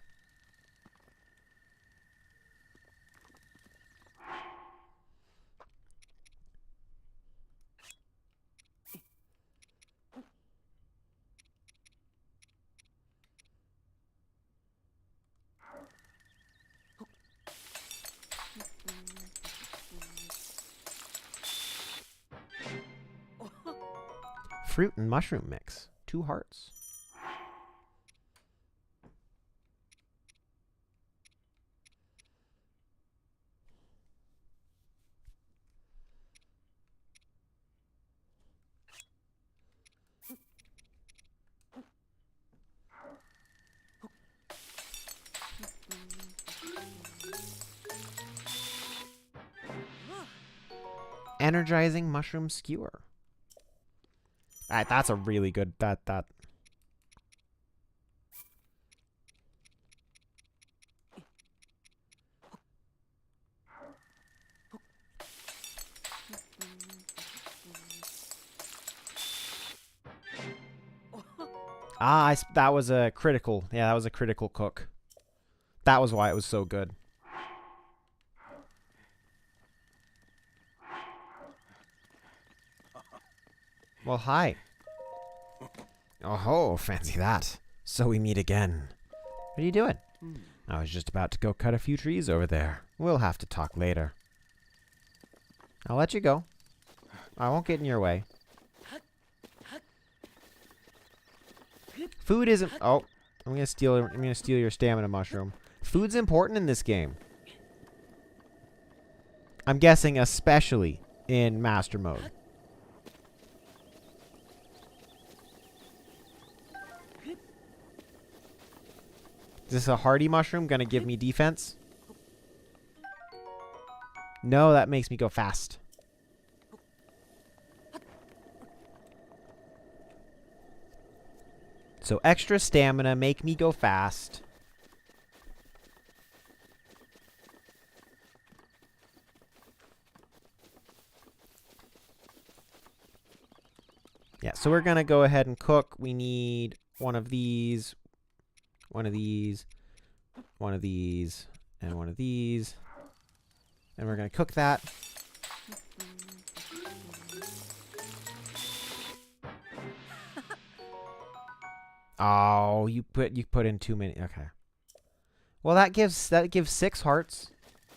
A: Fruit and mushroom mix. 2 hearts. Energizing mushroom skewer. That's a really good that. That was a critical. Yeah, that was a critical cook. That was why it was so good. Well, hi. Oh, fancy that. So we meet again. What are you doing? I was just about to go cut a few trees over there. We'll have to talk later. I'll let you go. I won't get in your way. Food isn't... Oh, I'm gonna steal your stamina mushroom. Food's important in this game. I'm guessing especially in master mode. Is this a hardy mushroom gonna give me defense? No, that makes me go fast. So extra stamina, make me go fast. Yeah, so we're gonna go ahead and cook. We need one of these, one of these, one of these, and one of these. And we're gonna cook that. Oh, you put in too many. Okay. Well, that gives 6 hearts.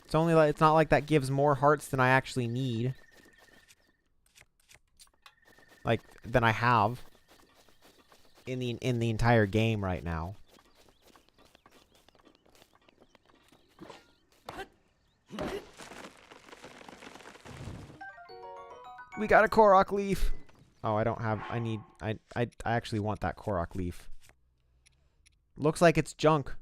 A: It's only like, it's not like that gives more hearts than I actually need. Like than I have in the entire game right now. We got a Korok Leaf. Oh, I don't have... I actually want that Korok Leaf. Looks like it's junk.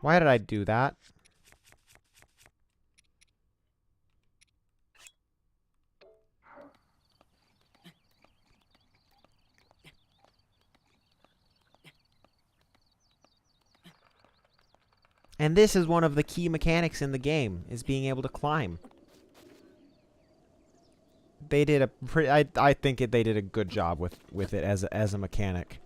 A: Why did I do that? And this is one of the key mechanics in the game, is being able to climb. They did a pretty... I think they did a good job with it as a mechanic.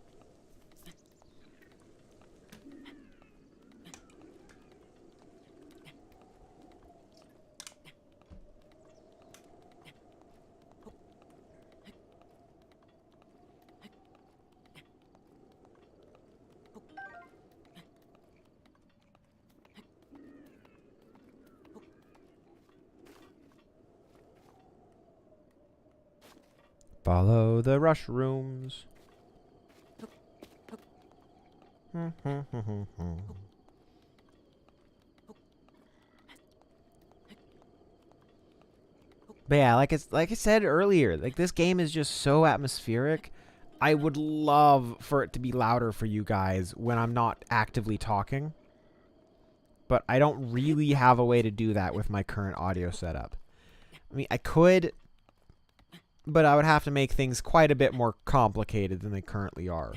A: Follow the rushrooms. But yeah, like I said earlier, like this game is just so atmospheric. I would love for it to be louder for you guys when I'm not actively talking. but I don't really have a way to do that with my current audio setup. I mean, I could, but I would have to make things quite a bit more complicated than they currently are.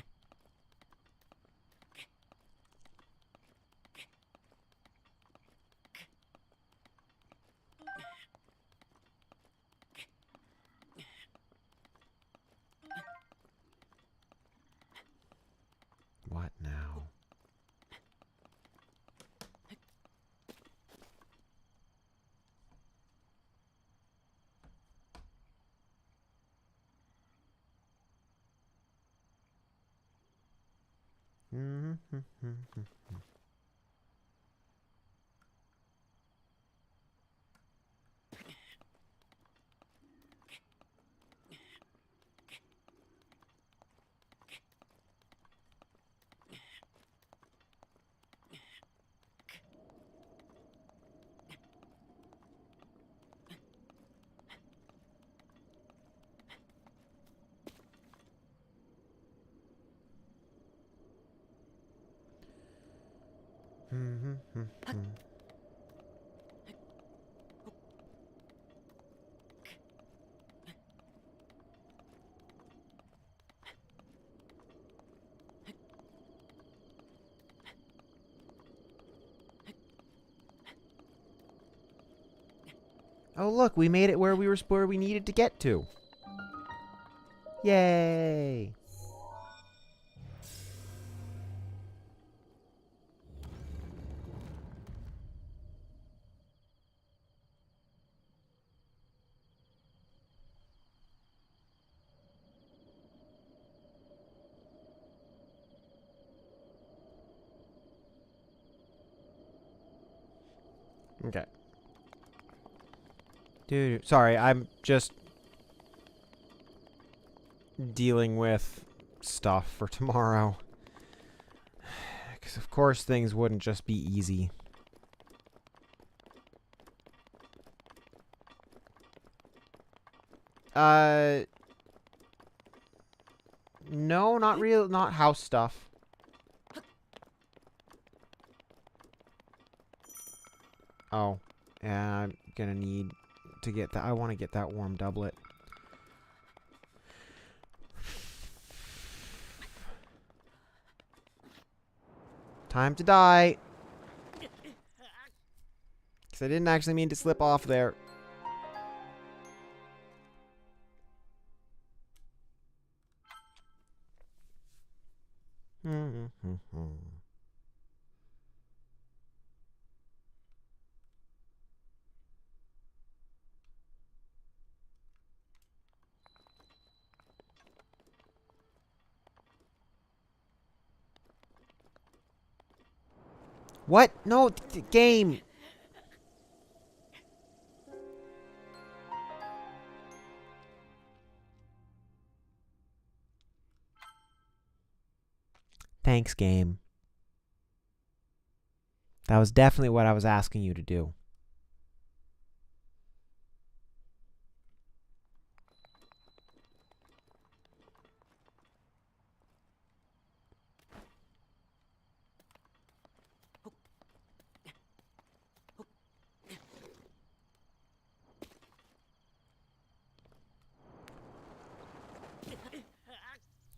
A: What now? Oh, look, we made it where we needed to get to. Yay! Okay. Dude, sorry, I'm just dealing with stuff for tomorrow. Because of course things wouldn't just be easy. No, not real, not house stuff. Oh, yeah, I'm gonna need to get that. I want to get that warm doublet. Time to die. Because I didn't actually mean to slip off there. What? No, game. Thanks, game. That was definitely what I was asking you to do.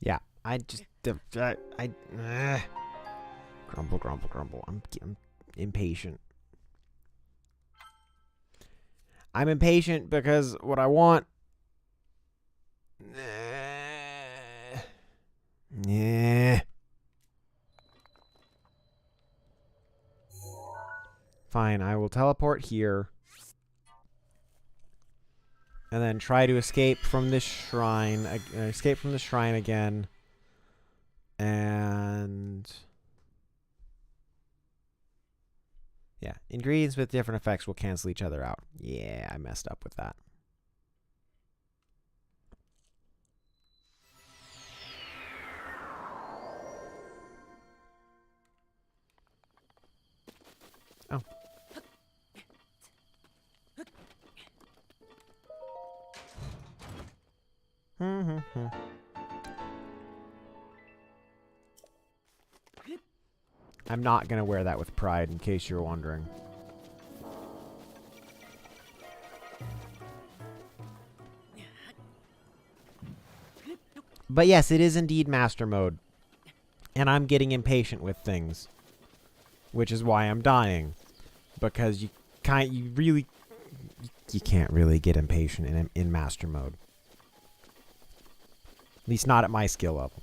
A: Yeah, I just... grumble, grumble, grumble. I'm impatient. I'm impatient because what I want... Yeah. Fine, I will teleport here. And then try to escape from this shrine. Escape from the shrine again. And... yeah, ingredients with different effects will cancel each other out. Yeah, I messed up with that. Oh. Mm-hmm. I'm not going to wear that with pride, in case you're wondering. But yes, it is indeed master mode. And I'm getting impatient with things. Which is why I'm dying. Because you can't really get impatient in master mode. At least not at my skill level.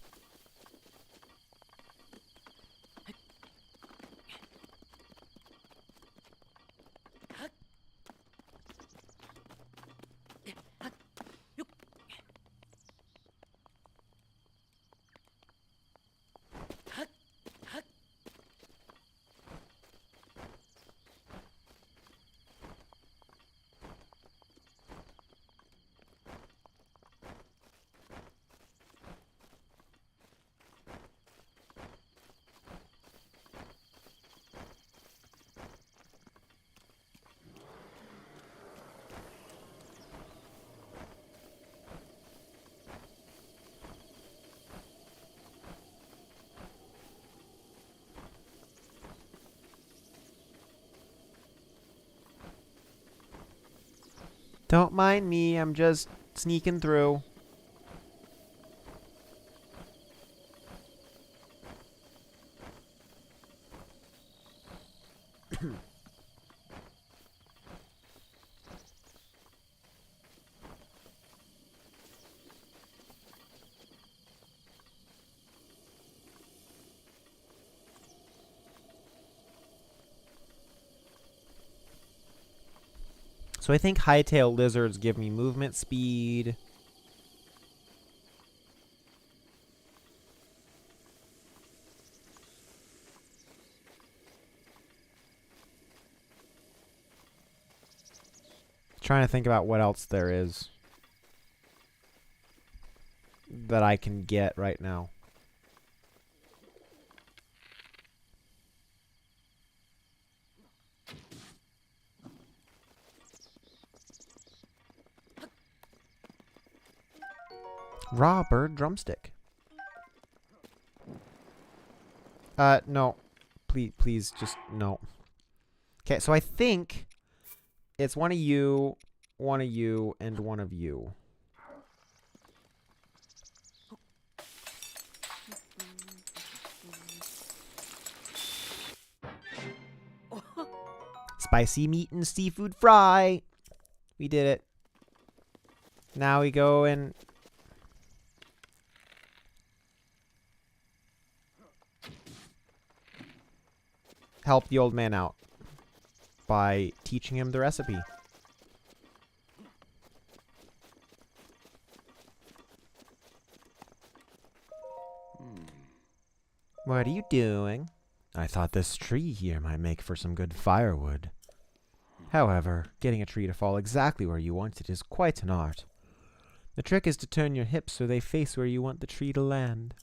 A: Don't mind me, I'm just sneaking through. So I think hightail lizards give me movement speed. Trying to think about what else there is that I can get right now. Raw bird drumstick. No. Please, just no. Okay, so I think it's one of you, and one of you. Spicy meat and seafood fry. We did it. Now we go and help the old man out by teaching him the recipe. What are you doing? I thought this tree here might make for some good firewood. However, getting a tree to fall exactly where you want it is quite an art. The trick is to turn your hips so they face where you want the tree to land.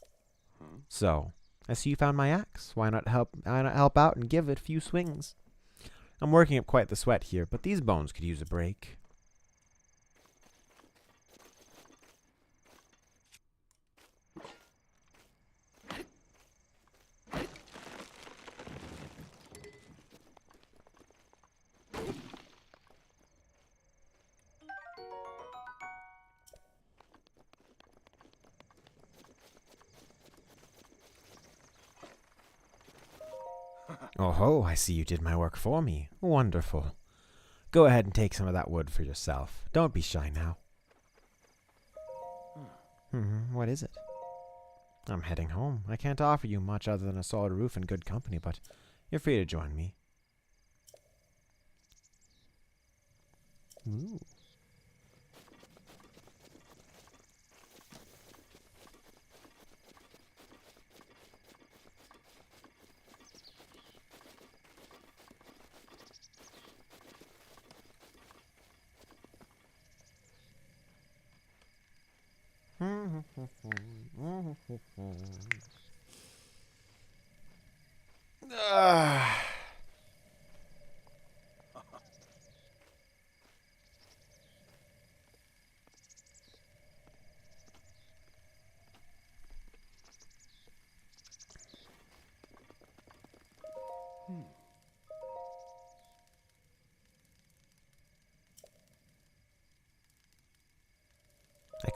A: So, I see you found my axe. Why not help out and give it a few swings? I'm working up quite the sweat here, but these bones could use a break. Oh ho, I see you did my work for me. Wonderful. Go ahead and take some of that wood for yourself. Don't be shy now. What is it? I'm heading home. I can't offer you much other than a solid roof and good company, but you're free to join me. Ooh.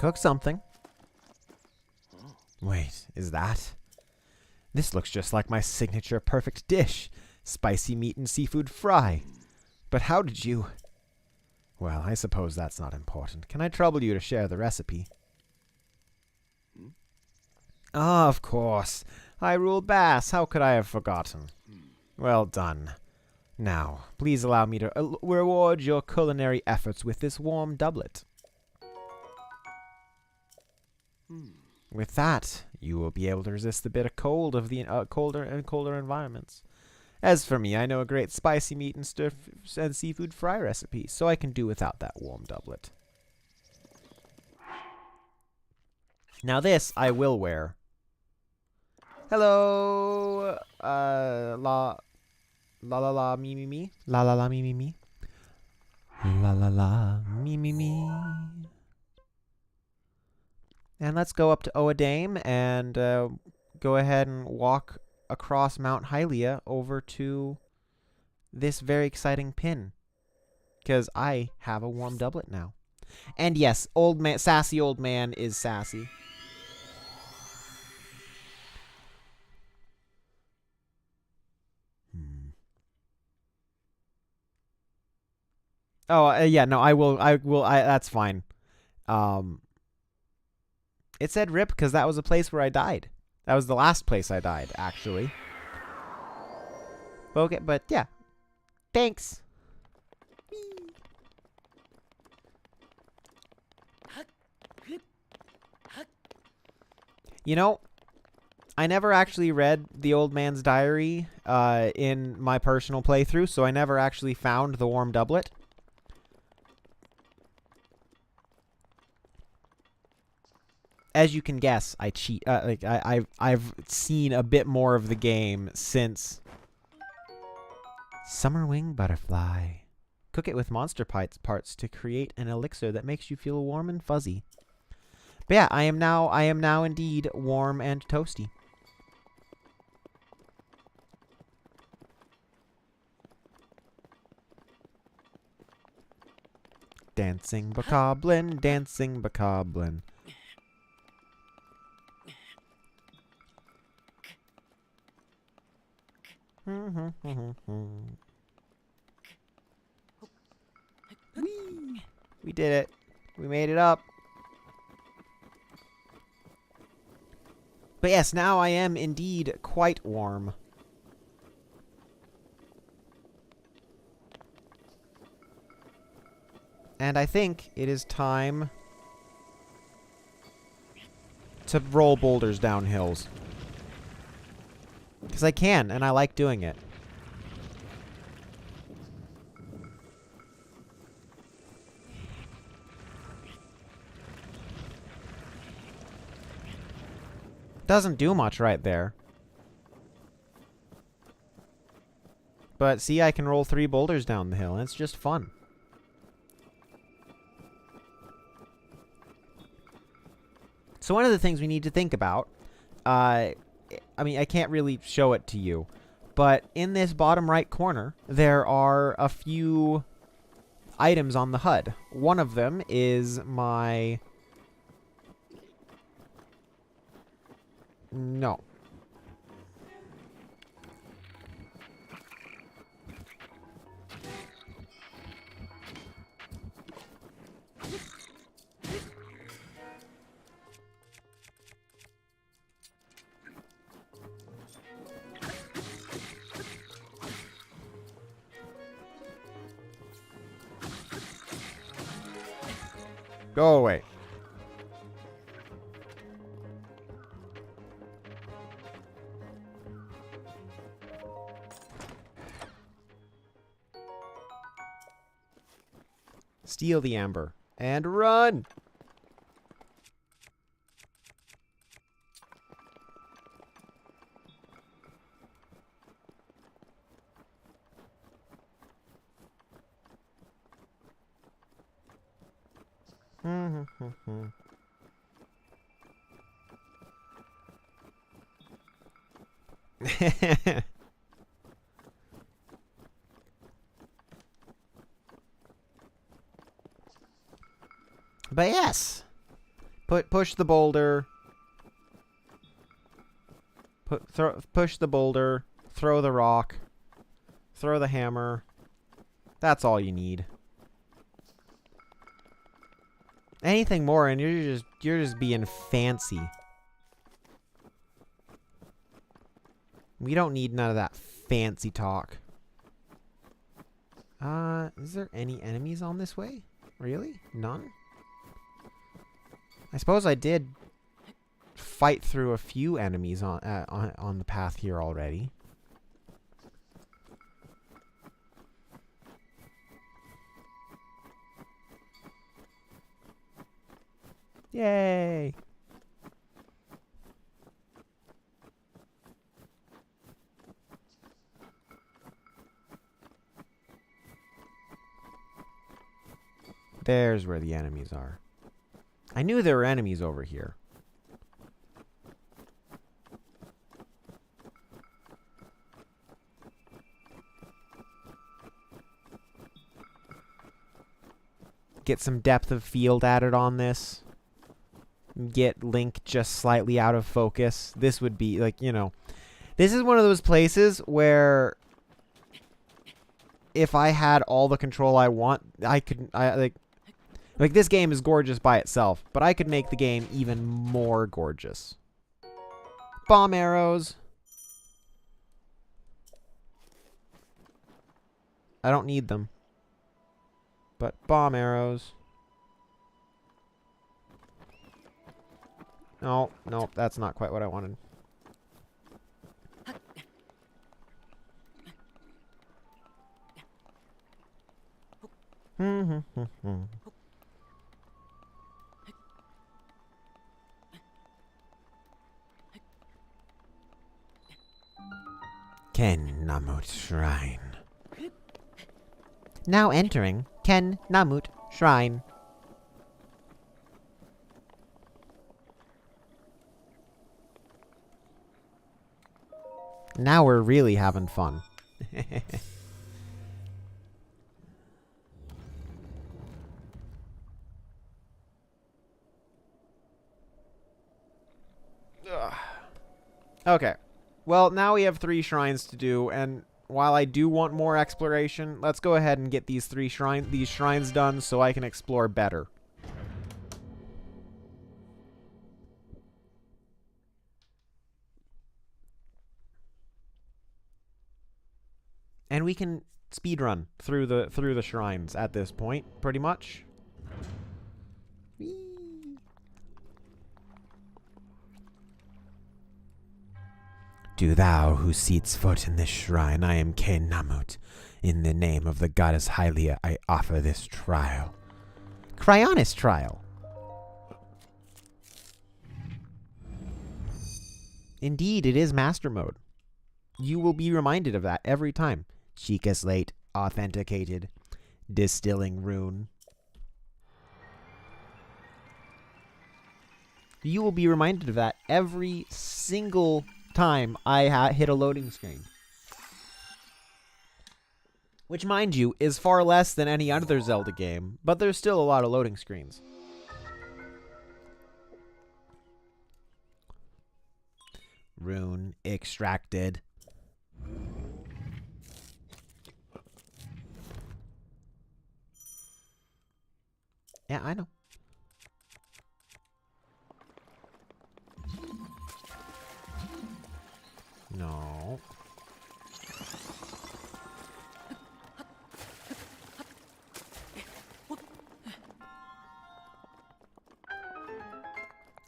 A: cook something. Wait, is that? This looks just like my signature perfect dish. Spicy meat and seafood fry. But how did you... Well, I suppose that's not important. Can I trouble you to share the recipe? Ah, of course. Hyrule Bass, how could I have forgotten? Well done. Now, please allow me to reward your culinary efforts with this warm doublet. With that, you will be able to resist the bitter cold of the colder and colder environments. As for me, I know a great spicy meat and seafood fry recipe, so I can do without that warm doublet. Now this I will wear. Hello, la me me me, la me me me, la me me me. And let's go up to Oadame and go ahead and walk across Mount Hylia over to this very exciting pin. Because I have a warm doublet now. And yes, sassy old man is sassy. Oh, yeah, no, I will, that's fine. It said rip because that was a place where I died. That was the last place I died, actually. Okay, but yeah. Thanks. You know, I never actually read the old man's diary in my personal playthrough, so I never actually found the warm doublet. As you can guess, I cheat. I've seen a bit more of the game since Summerwing Butterfly. Cook it with monster parts to create an elixir that makes you feel warm and fuzzy. But yeah, I am now indeed warm and toasty. Dancing bokoblin, dancing bokoblin. We did it. We made it up. But yes, now I am indeed quite warm. And I think it is time to roll boulders down hills. Because I can, and I like doing it. Doesn't do much right there. But see, I can roll 3 boulders down the hill, and it's just fun. So one of the things we need to think about, I mean, I can't really show it to you, but in this bottom right corner, there are a few items on the HUD. One of them is my... No. Go away. Steal the amber. And run! But yes, Push the boulder. Push the boulder. Throw the rock. Throw the hammer. That's all you need. Anything more and you're just being fancy. We don't need none of that fancy talk. Is there any enemies on this way? Really? None? I suppose I did fight through a few enemies on the path here already. Yay! There's where the enemies are. I knew there were enemies over here. Get some depth of field added on this. Get Link just slightly out of focus. This would be like, you know, this is one of those places where if I had all the control I want, like this game is gorgeous by itself, but I could make the game even more gorgeous. Bomb arrows. I don't need them. But bomb arrows. No, no, that's not quite what I wanted. Ken Namut Shrine. Now entering Ken Namut Shrine. Now we're really having fun. Okay. Well, now we have 3 shrines to do, and while I do want more exploration, let's go ahead and get these shrines done so I can explore better. And we can speedrun through the shrines at this point, pretty much. Whee! Do thou who seats foot in this shrine, I am Ken Namut. In the name of the goddess Hylia, I offer this trial. Cryonis trial. Indeed, it is master mode. You will be reminded of that every time. Sheikah slate, authenticated. Distilling rune. You will be reminded of that every single time I hit a loading screen. Which, mind you, is far less than any other Zelda game, but there's still a lot of loading screens. Rune extracted. Yeah, I know. No.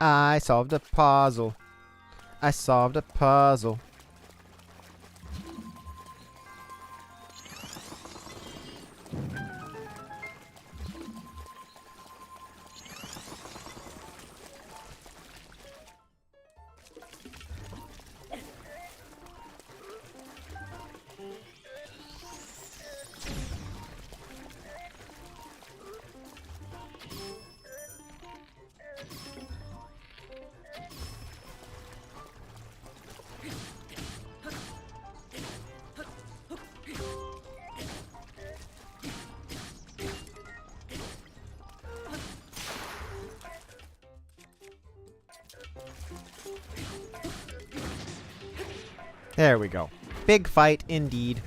A: I solved a puzzle. I solved a puzzle. There we go. Big fight indeed.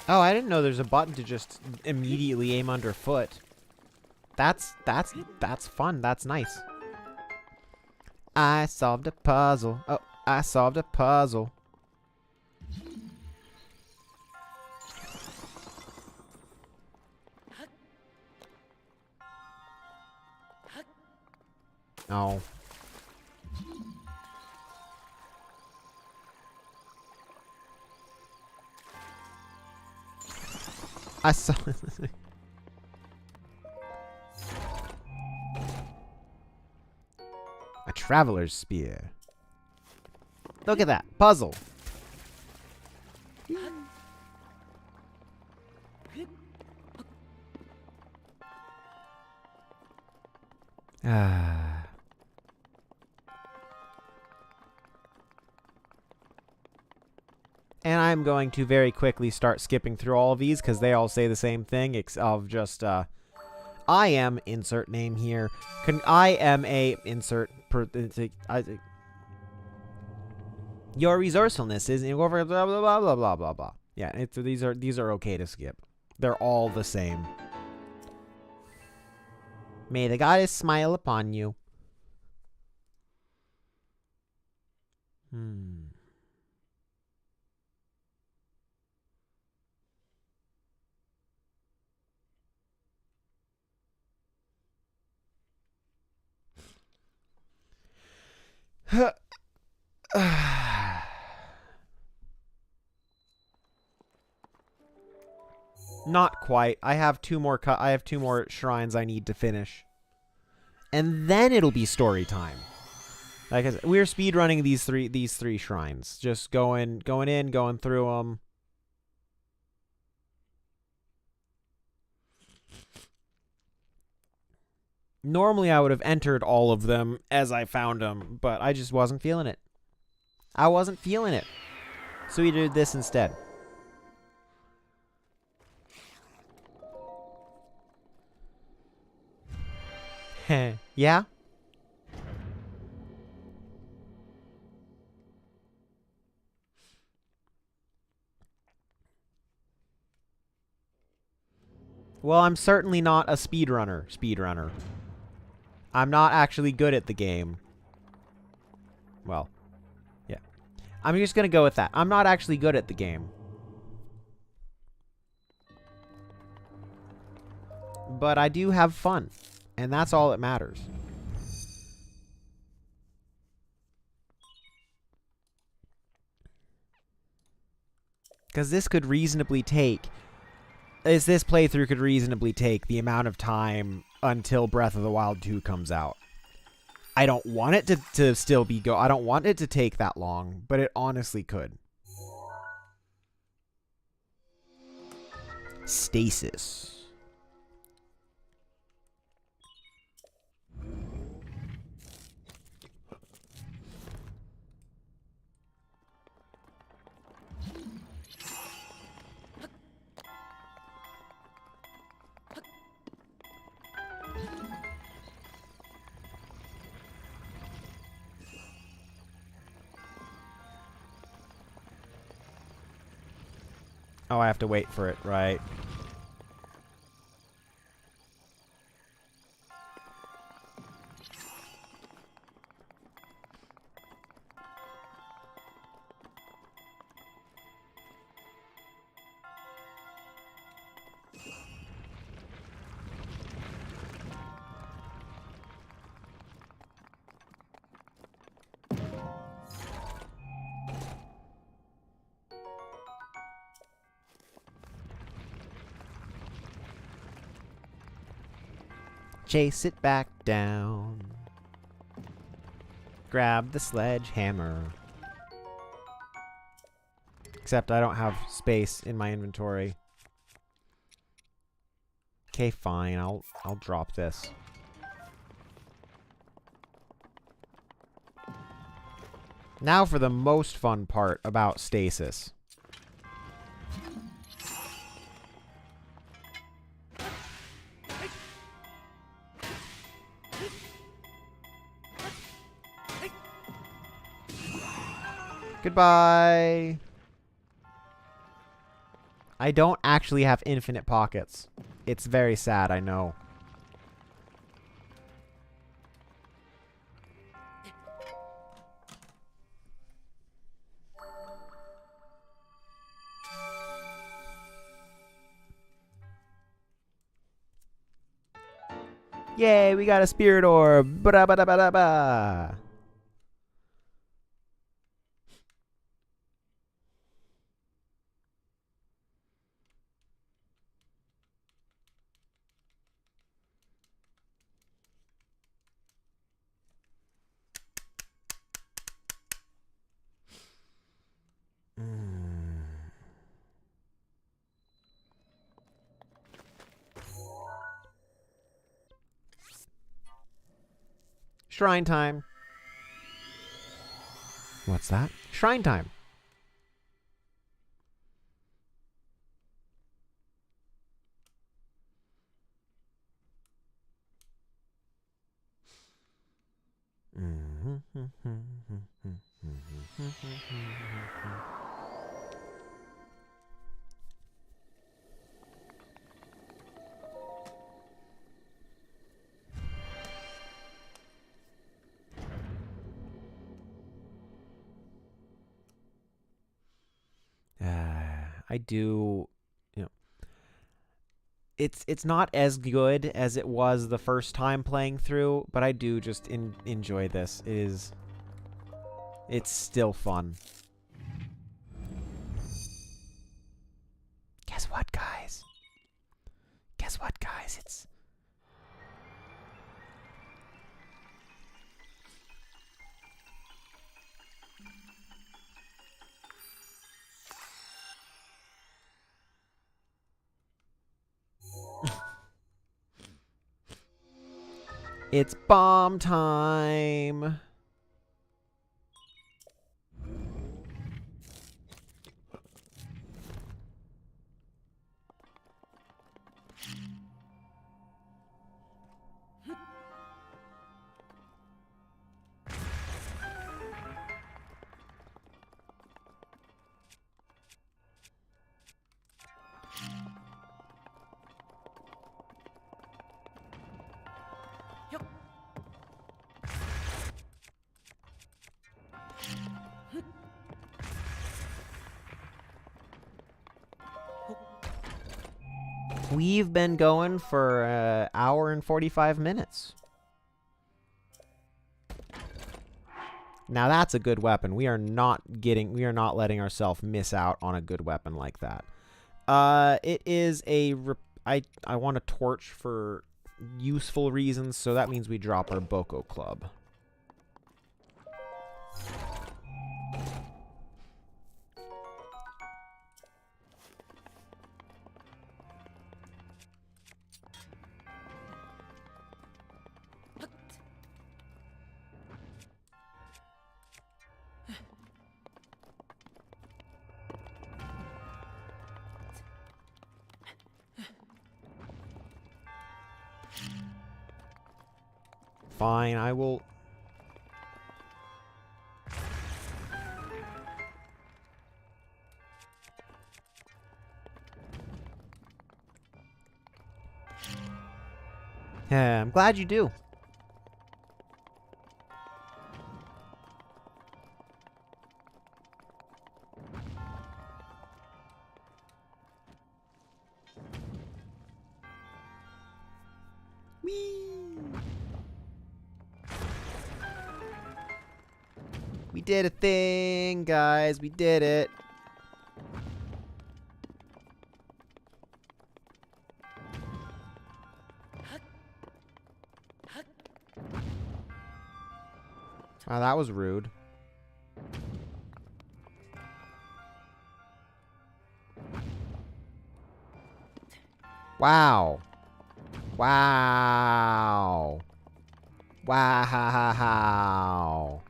A: Oh, I didn't know there's a button to just immediately aim underfoot. That's fun. That's nice. I solved a puzzle. Oh, I solved a puzzle. Oh. I saw. A traveler's spear. Look at that puzzle. Ah. And I'm going to very quickly start skipping through all of these because they all say the same thing of just, I am, insert name here. I am a, insert, your resourcefulness is over blah, blah, blah, blah, blah, blah, blah. Yeah, these are okay to skip. They're all the same. May the goddess smile upon you. Not quite. I have two more shrines I need to finish. And then it'll be story time. Like I said, we're speedrunning these three shrines. Just going in, going through them. Normally I would have entered all of them as I found them, but I just wasn't feeling it. I wasn't feeling it. So we did this instead. Yeah? Well, I'm certainly not a speedrunner. I'm not actually good at the game. Well, yeah. I'm just gonna go with that. I'm not actually good at the game. But I do have fun. And that's all that matters. Because this playthrough could reasonably take the amount of time until Breath of the Wild 2 comes out. I don't want it to still be I don't want it to take that long, but it honestly could. Stasis. Oh, I have to wait for it, right. Chase it back down. Grab the sledgehammer. Except I don't have space in my inventory. Okay, fine. I'll drop this. Now for the most fun part about stasis. Goodbye. I don't actually have infinite pockets. It's very sad, I know. Yay, we got a spirit orb. Ba-da-ba-da-ba-da-ba. Shrine time. What's that? Shrine time. I do, you know, it's not as good as it was the first time playing through, but I do just enjoy this. It's still fun. Guess what, guys? Guess what, guys? It's bomb time. We've been going for an hour and 45 minutes. Now that's a good weapon. We are not letting ourselves miss out on a good weapon like that. It is I want a torch for useful reasons, so that means we drop our Boko Club. Fine, I will... Yeah, I'm glad you do. We did a thing, guys. We did it. Wow, that was rude. Wow. Wow. Wow.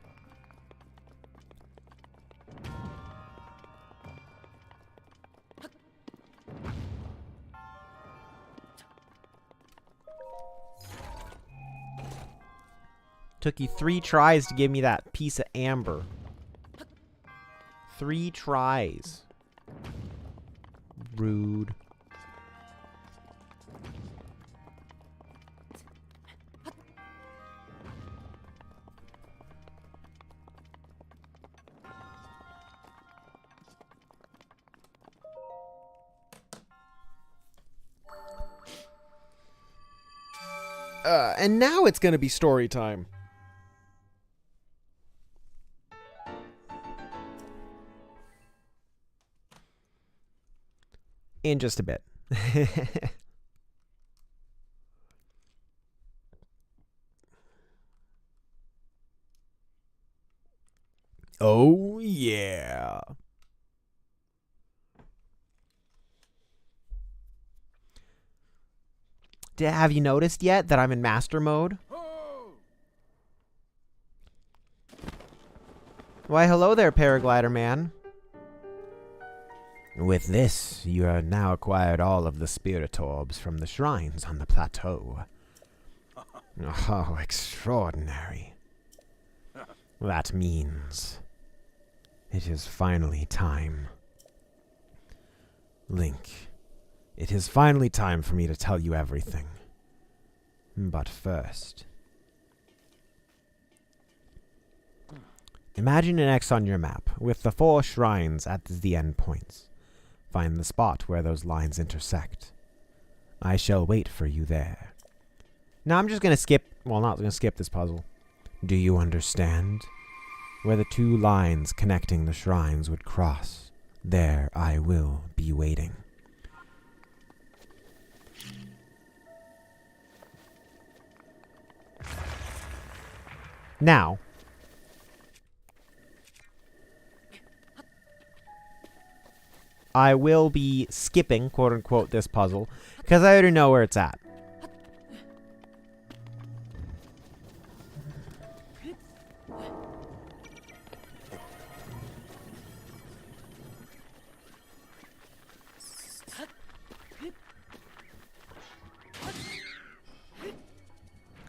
A: Took you 3 tries to give me that piece of amber. 3 tries. Rude. And now it's gonna be story time. In just a bit. Oh, yeah. Have you noticed yet that I'm in master mode? Why, hello there, Paraglider man. With this, you have now acquired all of the spirit orbs from the shrines on the plateau. Oh, extraordinary. That means it is finally time. Link, it is finally time for me to tell you everything. But first, imagine an X on your map with the 4 shrines at the endpoints. Find the spot where those lines intersect. I shall wait for you there. Now I'm just going to skip, well, not going to skip this puzzle. Do you understand? Where the 2 lines connecting the shrines would cross, there I will be waiting. Now, I will be skipping, quote unquote, this puzzle, because I already know where it's at.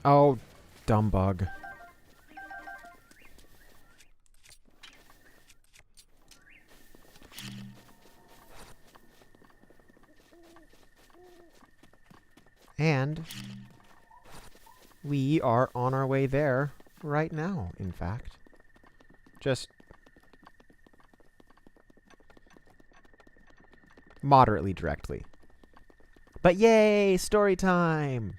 A: Oh, dumb bug. And we are on our way there right now, in fact. Just moderately directly. But yay, story time!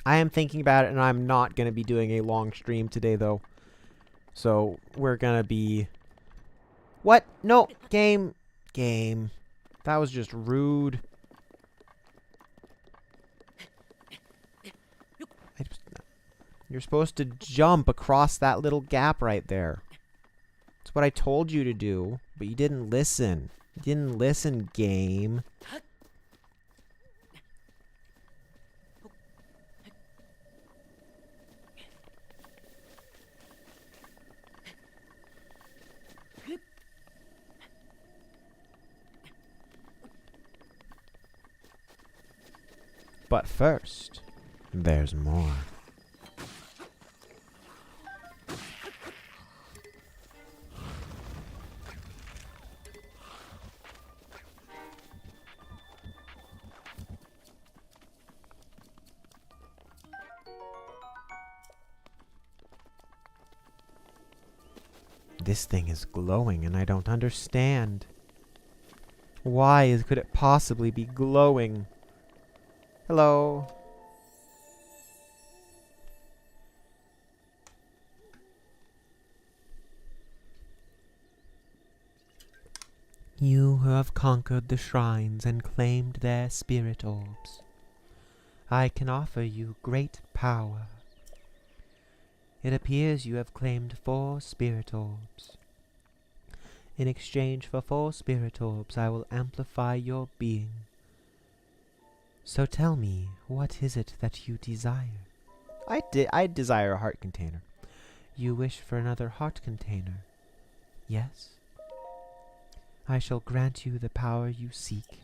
A: I am thinking about it, and I'm not going to be doing a long stream today, though. So, we're going to be... What? No! Game. That was just rude. You're supposed to jump across that little gap right there. That's what I told you to do, but you didn't listen. You didn't listen, game. But first, there's more. This thing is glowing and I don't understand. Why could it possibly be glowing? Hello. You who have conquered the shrines and claimed their spirit orbs, I can offer you great power. It appears you have claimed 4 spirit orbs. In exchange for 4 spirit orbs, I will amplify your being. So tell me, what is it that you desire? I desire a heart container. You wish for another heart container. Yes? I shall grant you the power you seek.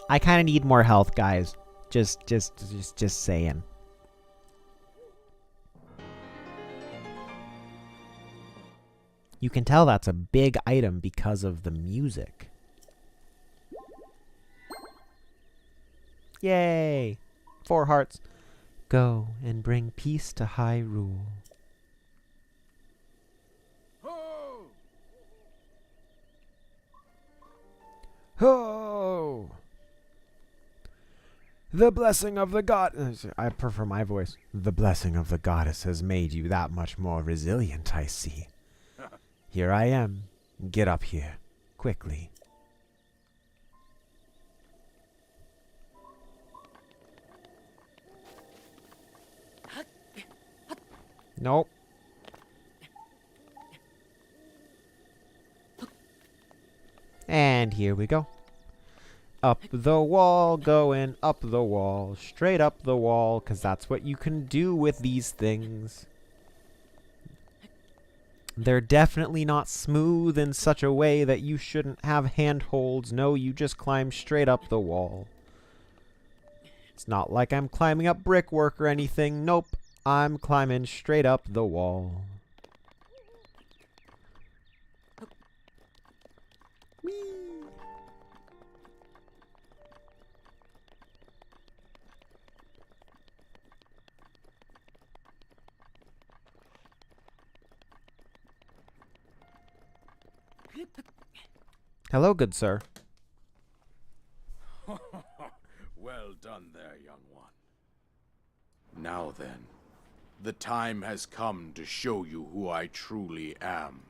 A: I kind of need more health, guys. Just saying. You can tell that's a big item because of the music. Yay! 4 hearts. Go and bring peace to Hyrule. Ho! The blessing of the god... I prefer my voice. The blessing of the goddess has made you that much more resilient, I see. Here I am. Get up here. Quickly. Nope. And here we go. Up the wall, going up the wall, straight up the wall, because that's what you can do with these things. They're definitely not smooth in such a way that you shouldn't have handholds. No, you just climb straight up the wall. It's not like I'm climbing up brickwork or anything. Nope, I'm climbing straight up the wall. Whee! Hello, good sir.
D: Well done there, young one. Now then, the time has come to show you who I truly am.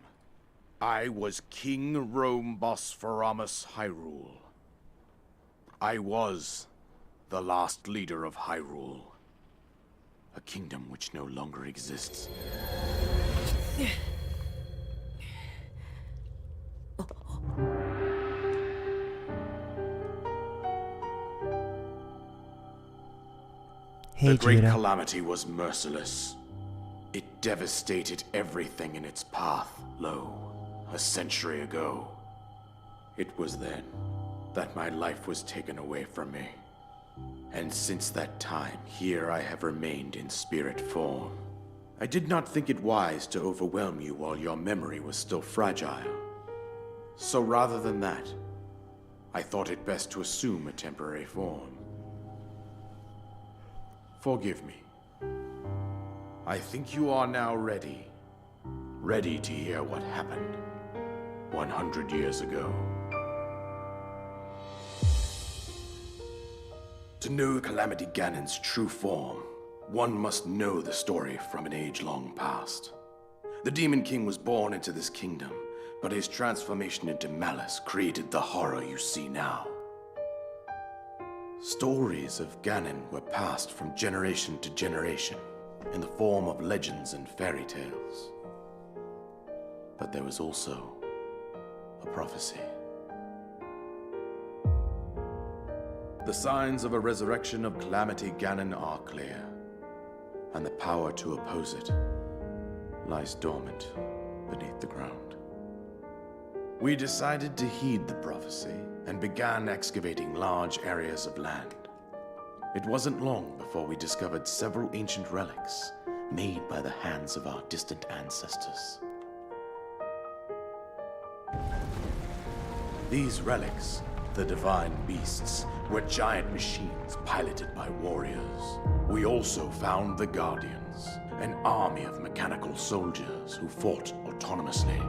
D: I was King Rhombospheramus Hyrule. I was the last leader of Hyrule, a kingdom which no longer exists.
A: Hey,
D: The great
A: Judah.
D: calamity was merciless. It devastated everything in its path, a century ago. It was then that my life was taken away from me. And since that time, here I have remained in spirit form. I did not think it wise to overwhelm you while your memory was still fragile. So rather than that, I thought it best to assume a temporary form. Forgive me. I think you are now ready. Ready to hear what happened 100 years ago. To know Calamity Ganon's true form, one must know the story from an age-long past. The Demon King was born into this kingdom, but his transformation into malice created the horror you see now. Stories of Ganon were passed from generation to generation in the form of legends and fairy tales. But there was also a prophecy. The signs of a resurrection of Calamity Ganon are clear, and the power to oppose it lies dormant beneath the ground. We decided to heed the prophecy and began excavating large areas of land. It wasn't long before we discovered several ancient relics made by the hands of our distant ancestors. These relics, the divine beasts, were giant machines piloted by warriors. We also found the Guardians, an army of mechanical soldiers who fought autonomously.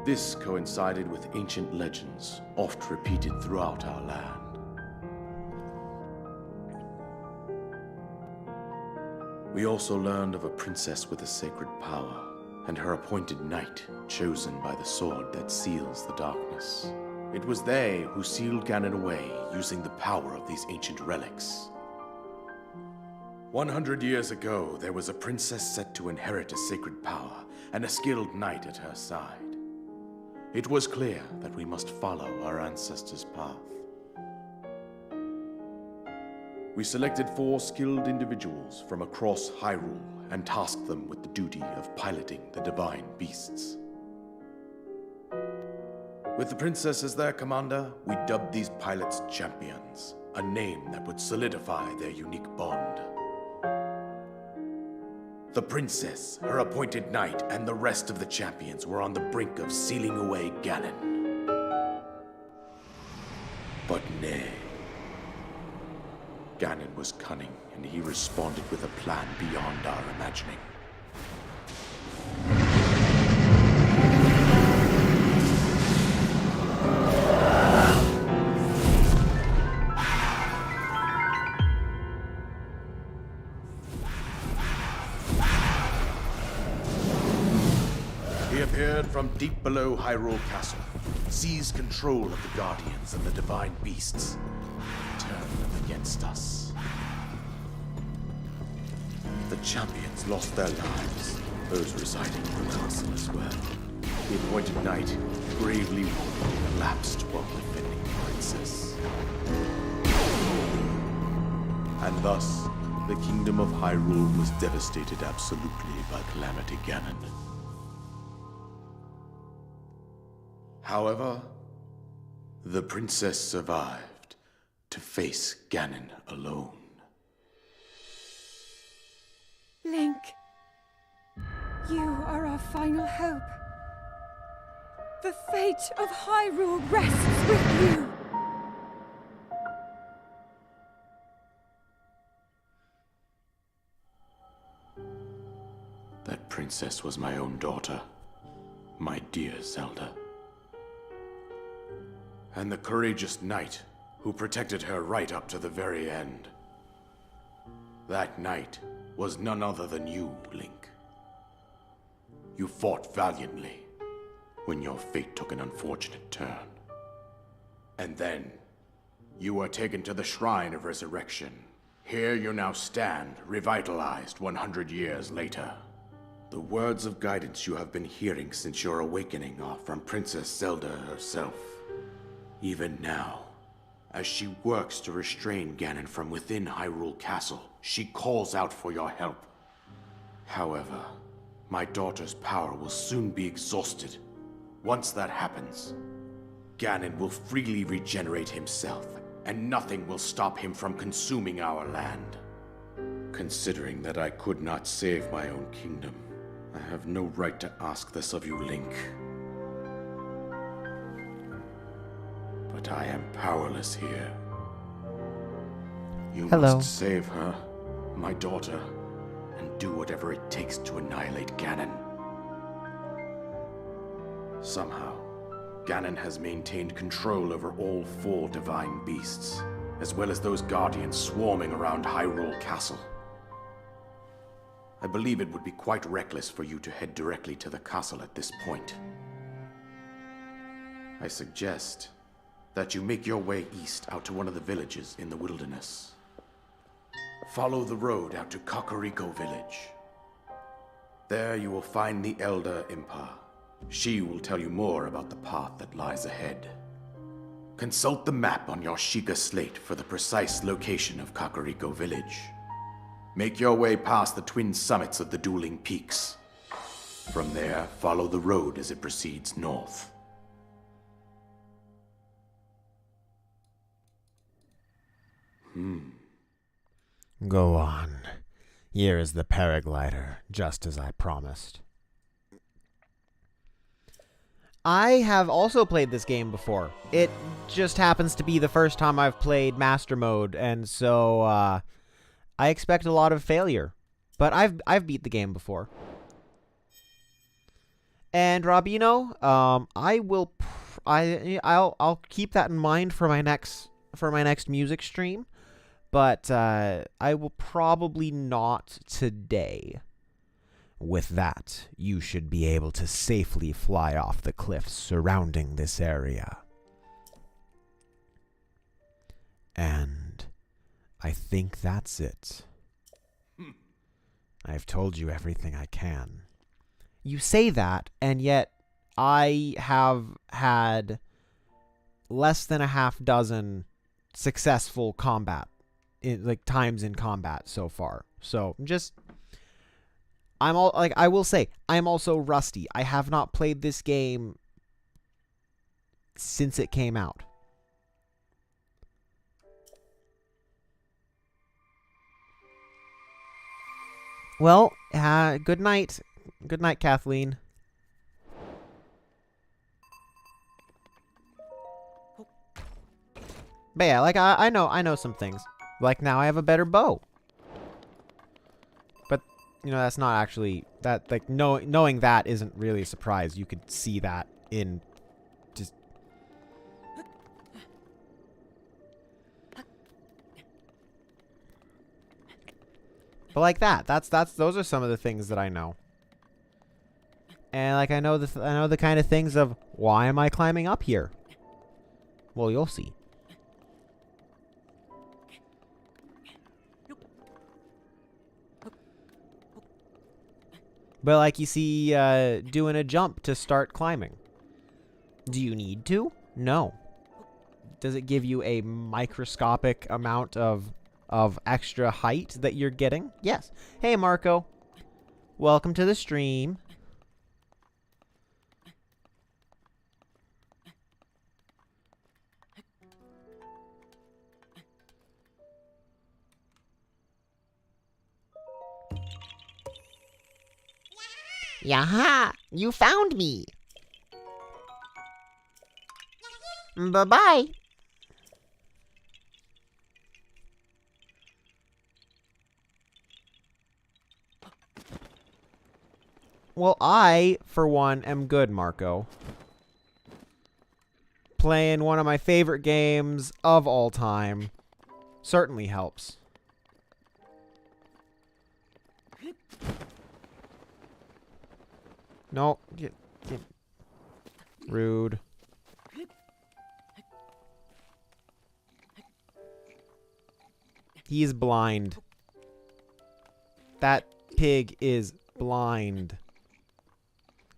D: This coincided with ancient legends, oft repeated throughout our land. We also learned of a princess with a sacred power, and her appointed knight, chosen by the sword that seals the darkness. It was they who sealed Ganon away using the power of these ancient relics. 100 years ago, there was a princess set to inherit a sacred power, and a skilled knight at her side. It was clear that we must follow our ancestors' path. We selected 4 skilled individuals from across Hyrule and tasked them with the duty of piloting the divine beasts. With the princess as their commander, we dubbed these pilots champions, a name that would solidify their unique bond. The princess, her appointed knight, and the rest of the champions were on the brink of sealing away Ganon. But nay. Ganon was cunning, and he responded with a plan beyond our imagining. He appeared from deep below Hyrule Castle, seized control of the Guardians and the Divine Beasts, turned them against us. The champions lost their lives, those residing in the castle as well. The appointed knight, gravely wounded, collapsed while defending the princess. And thus, the kingdom of Hyrule was devastated absolutely by Calamity Ganon. However, the princess survived to face Ganon alone.
B: Link, you are our final hope. The fate of Hyrule rests with you.
D: That princess was my own daughter, my dear Zelda. And the courageous knight who protected her right up to the very end. That knight was none other than you, Link. You fought valiantly when your fate took an unfortunate turn. And then, you were taken to the Shrine of Resurrection. Here you now stand, revitalized 100 years later. The words of guidance you have been hearing since your awakening are from Princess Zelda herself. Even now, as she works to restrain Ganon from within Hyrule Castle, she calls out for your help. However, my daughter's power will soon be exhausted. Once that happens, Ganon will freely regenerate himself, and nothing will stop him from consuming our land. Considering that I could not save my own kingdom, I have no right to ask this of you, Link. But I am powerless here. You
A: Hello.
D: must save her, my daughter, and do whatever it takes to annihilate Ganon. Somehow, Ganon has maintained control over all 4 divine beasts, as well as those guardians swarming around Hyrule Castle. I believe it would be quite reckless for you to head directly to the castle at this point. I suggest that you make your way east out to one of the villages in the wilderness. Follow the road out to Kakariko Village. There you will find the Elder Imply. She will tell you more about the path that lies ahead. Consult the map on your Sheikah slate for the precise location of Kakariko Village. Make your way past the twin summits of the dueling peaks. From there, follow the road as it proceeds north.
A: Go on. Here is the Paraglider, just as I promised. I have also played this game before. It just happens to be the first time I've played Master Mode, and so I expect a lot of failure. But I've beat the game before. And Robino, I'll keep that in mind for my next music stream. But I will probably not today. With that, you should be able to safely fly off the cliffs surrounding this area. And I think that's it. I've told you everything I can. You say that, and yet I have had less than a half dozen successful combat times in combat so far. So just, I will say, I'm also rusty. I have not played this game since it came out. Well, good night. Good night, Kathleen. But yeah, like I know some things. Like now I have a better bow. But you know, that's not actually that, like, knowing that isn't really a surprise. You could see that in just But like those are some of the things that I know. And like I know the kind of things of, why am I climbing up here? Well, you'll see. But like you see, doing a jump to start climbing. Do you need to? No. Does it give you a microscopic amount of extra height that you're getting? Yes. Hey, Marco. Welcome to the stream.
C: Yaha! You found me! Bye-bye!
A: Well, I, for one, am good, Marco. Playing one of my favorite games of all time certainly helps. No. Rude. He's blind. That pig is blind.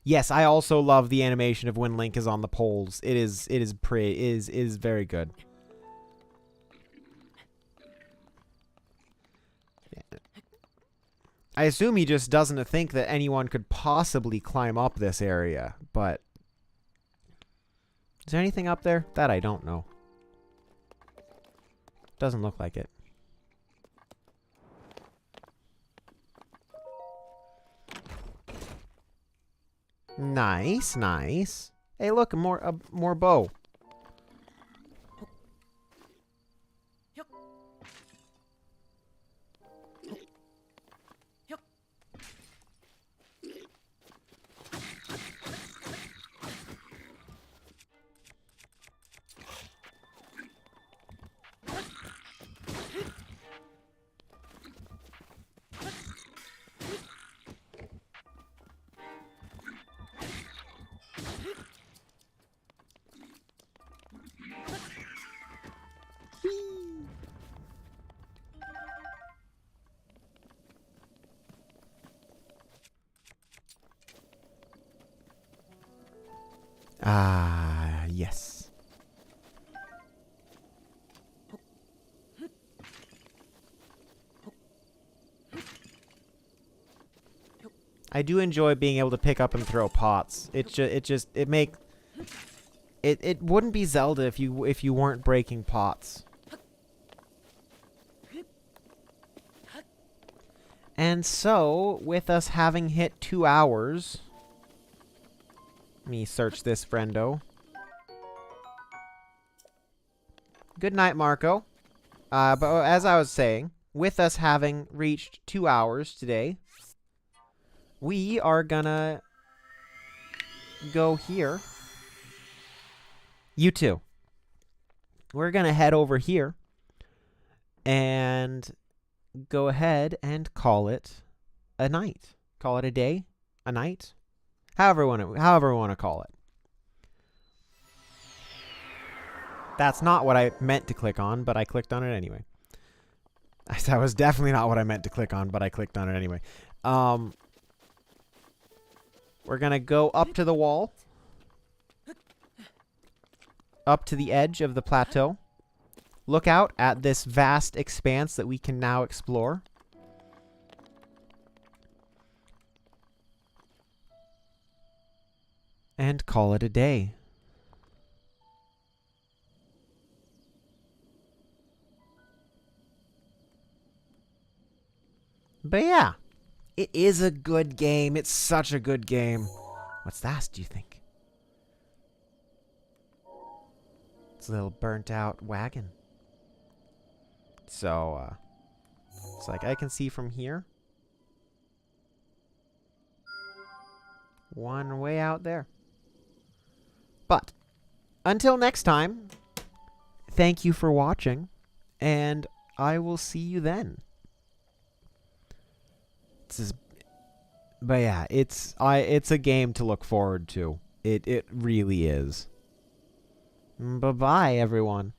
A: Yes, I also love the animation of when Link is on the poles. It is very good. I assume he just doesn't think that anyone could possibly climb up this area, but is there anything up there? That I don't know. Doesn't look like it. Nice, nice. Hey, look, more bow. Ah, yes. I do enjoy being able to pick up and throw pots. It wouldn't be Zelda if you weren't breaking pots. And so, with us having hit 2 hours, let me search this friendo. Good night, Marco. But as I was saying, with us having reached 2 hours today, we are gonna go here. You too. We're gonna head over here and go ahead and call it a night. Call it a day, a night, however we want to call it. That's not what I meant to click on, but I clicked on it anyway. That was definitely not what I meant to click on, but I clicked on it anyway. We're going to go up to the wall. Up to the edge of the plateau. look out at this vast expanse that we can now explore. And call it a day. But yeah, it is a good game. It's such a good game. What's that, do you think? It's a little burnt out wagon. So, it's like I can see from here. One way out there. But, until next time, thank you for watching, and I will see you then. But yeah, it's a game to look forward to. It really is. Bye-bye, everyone.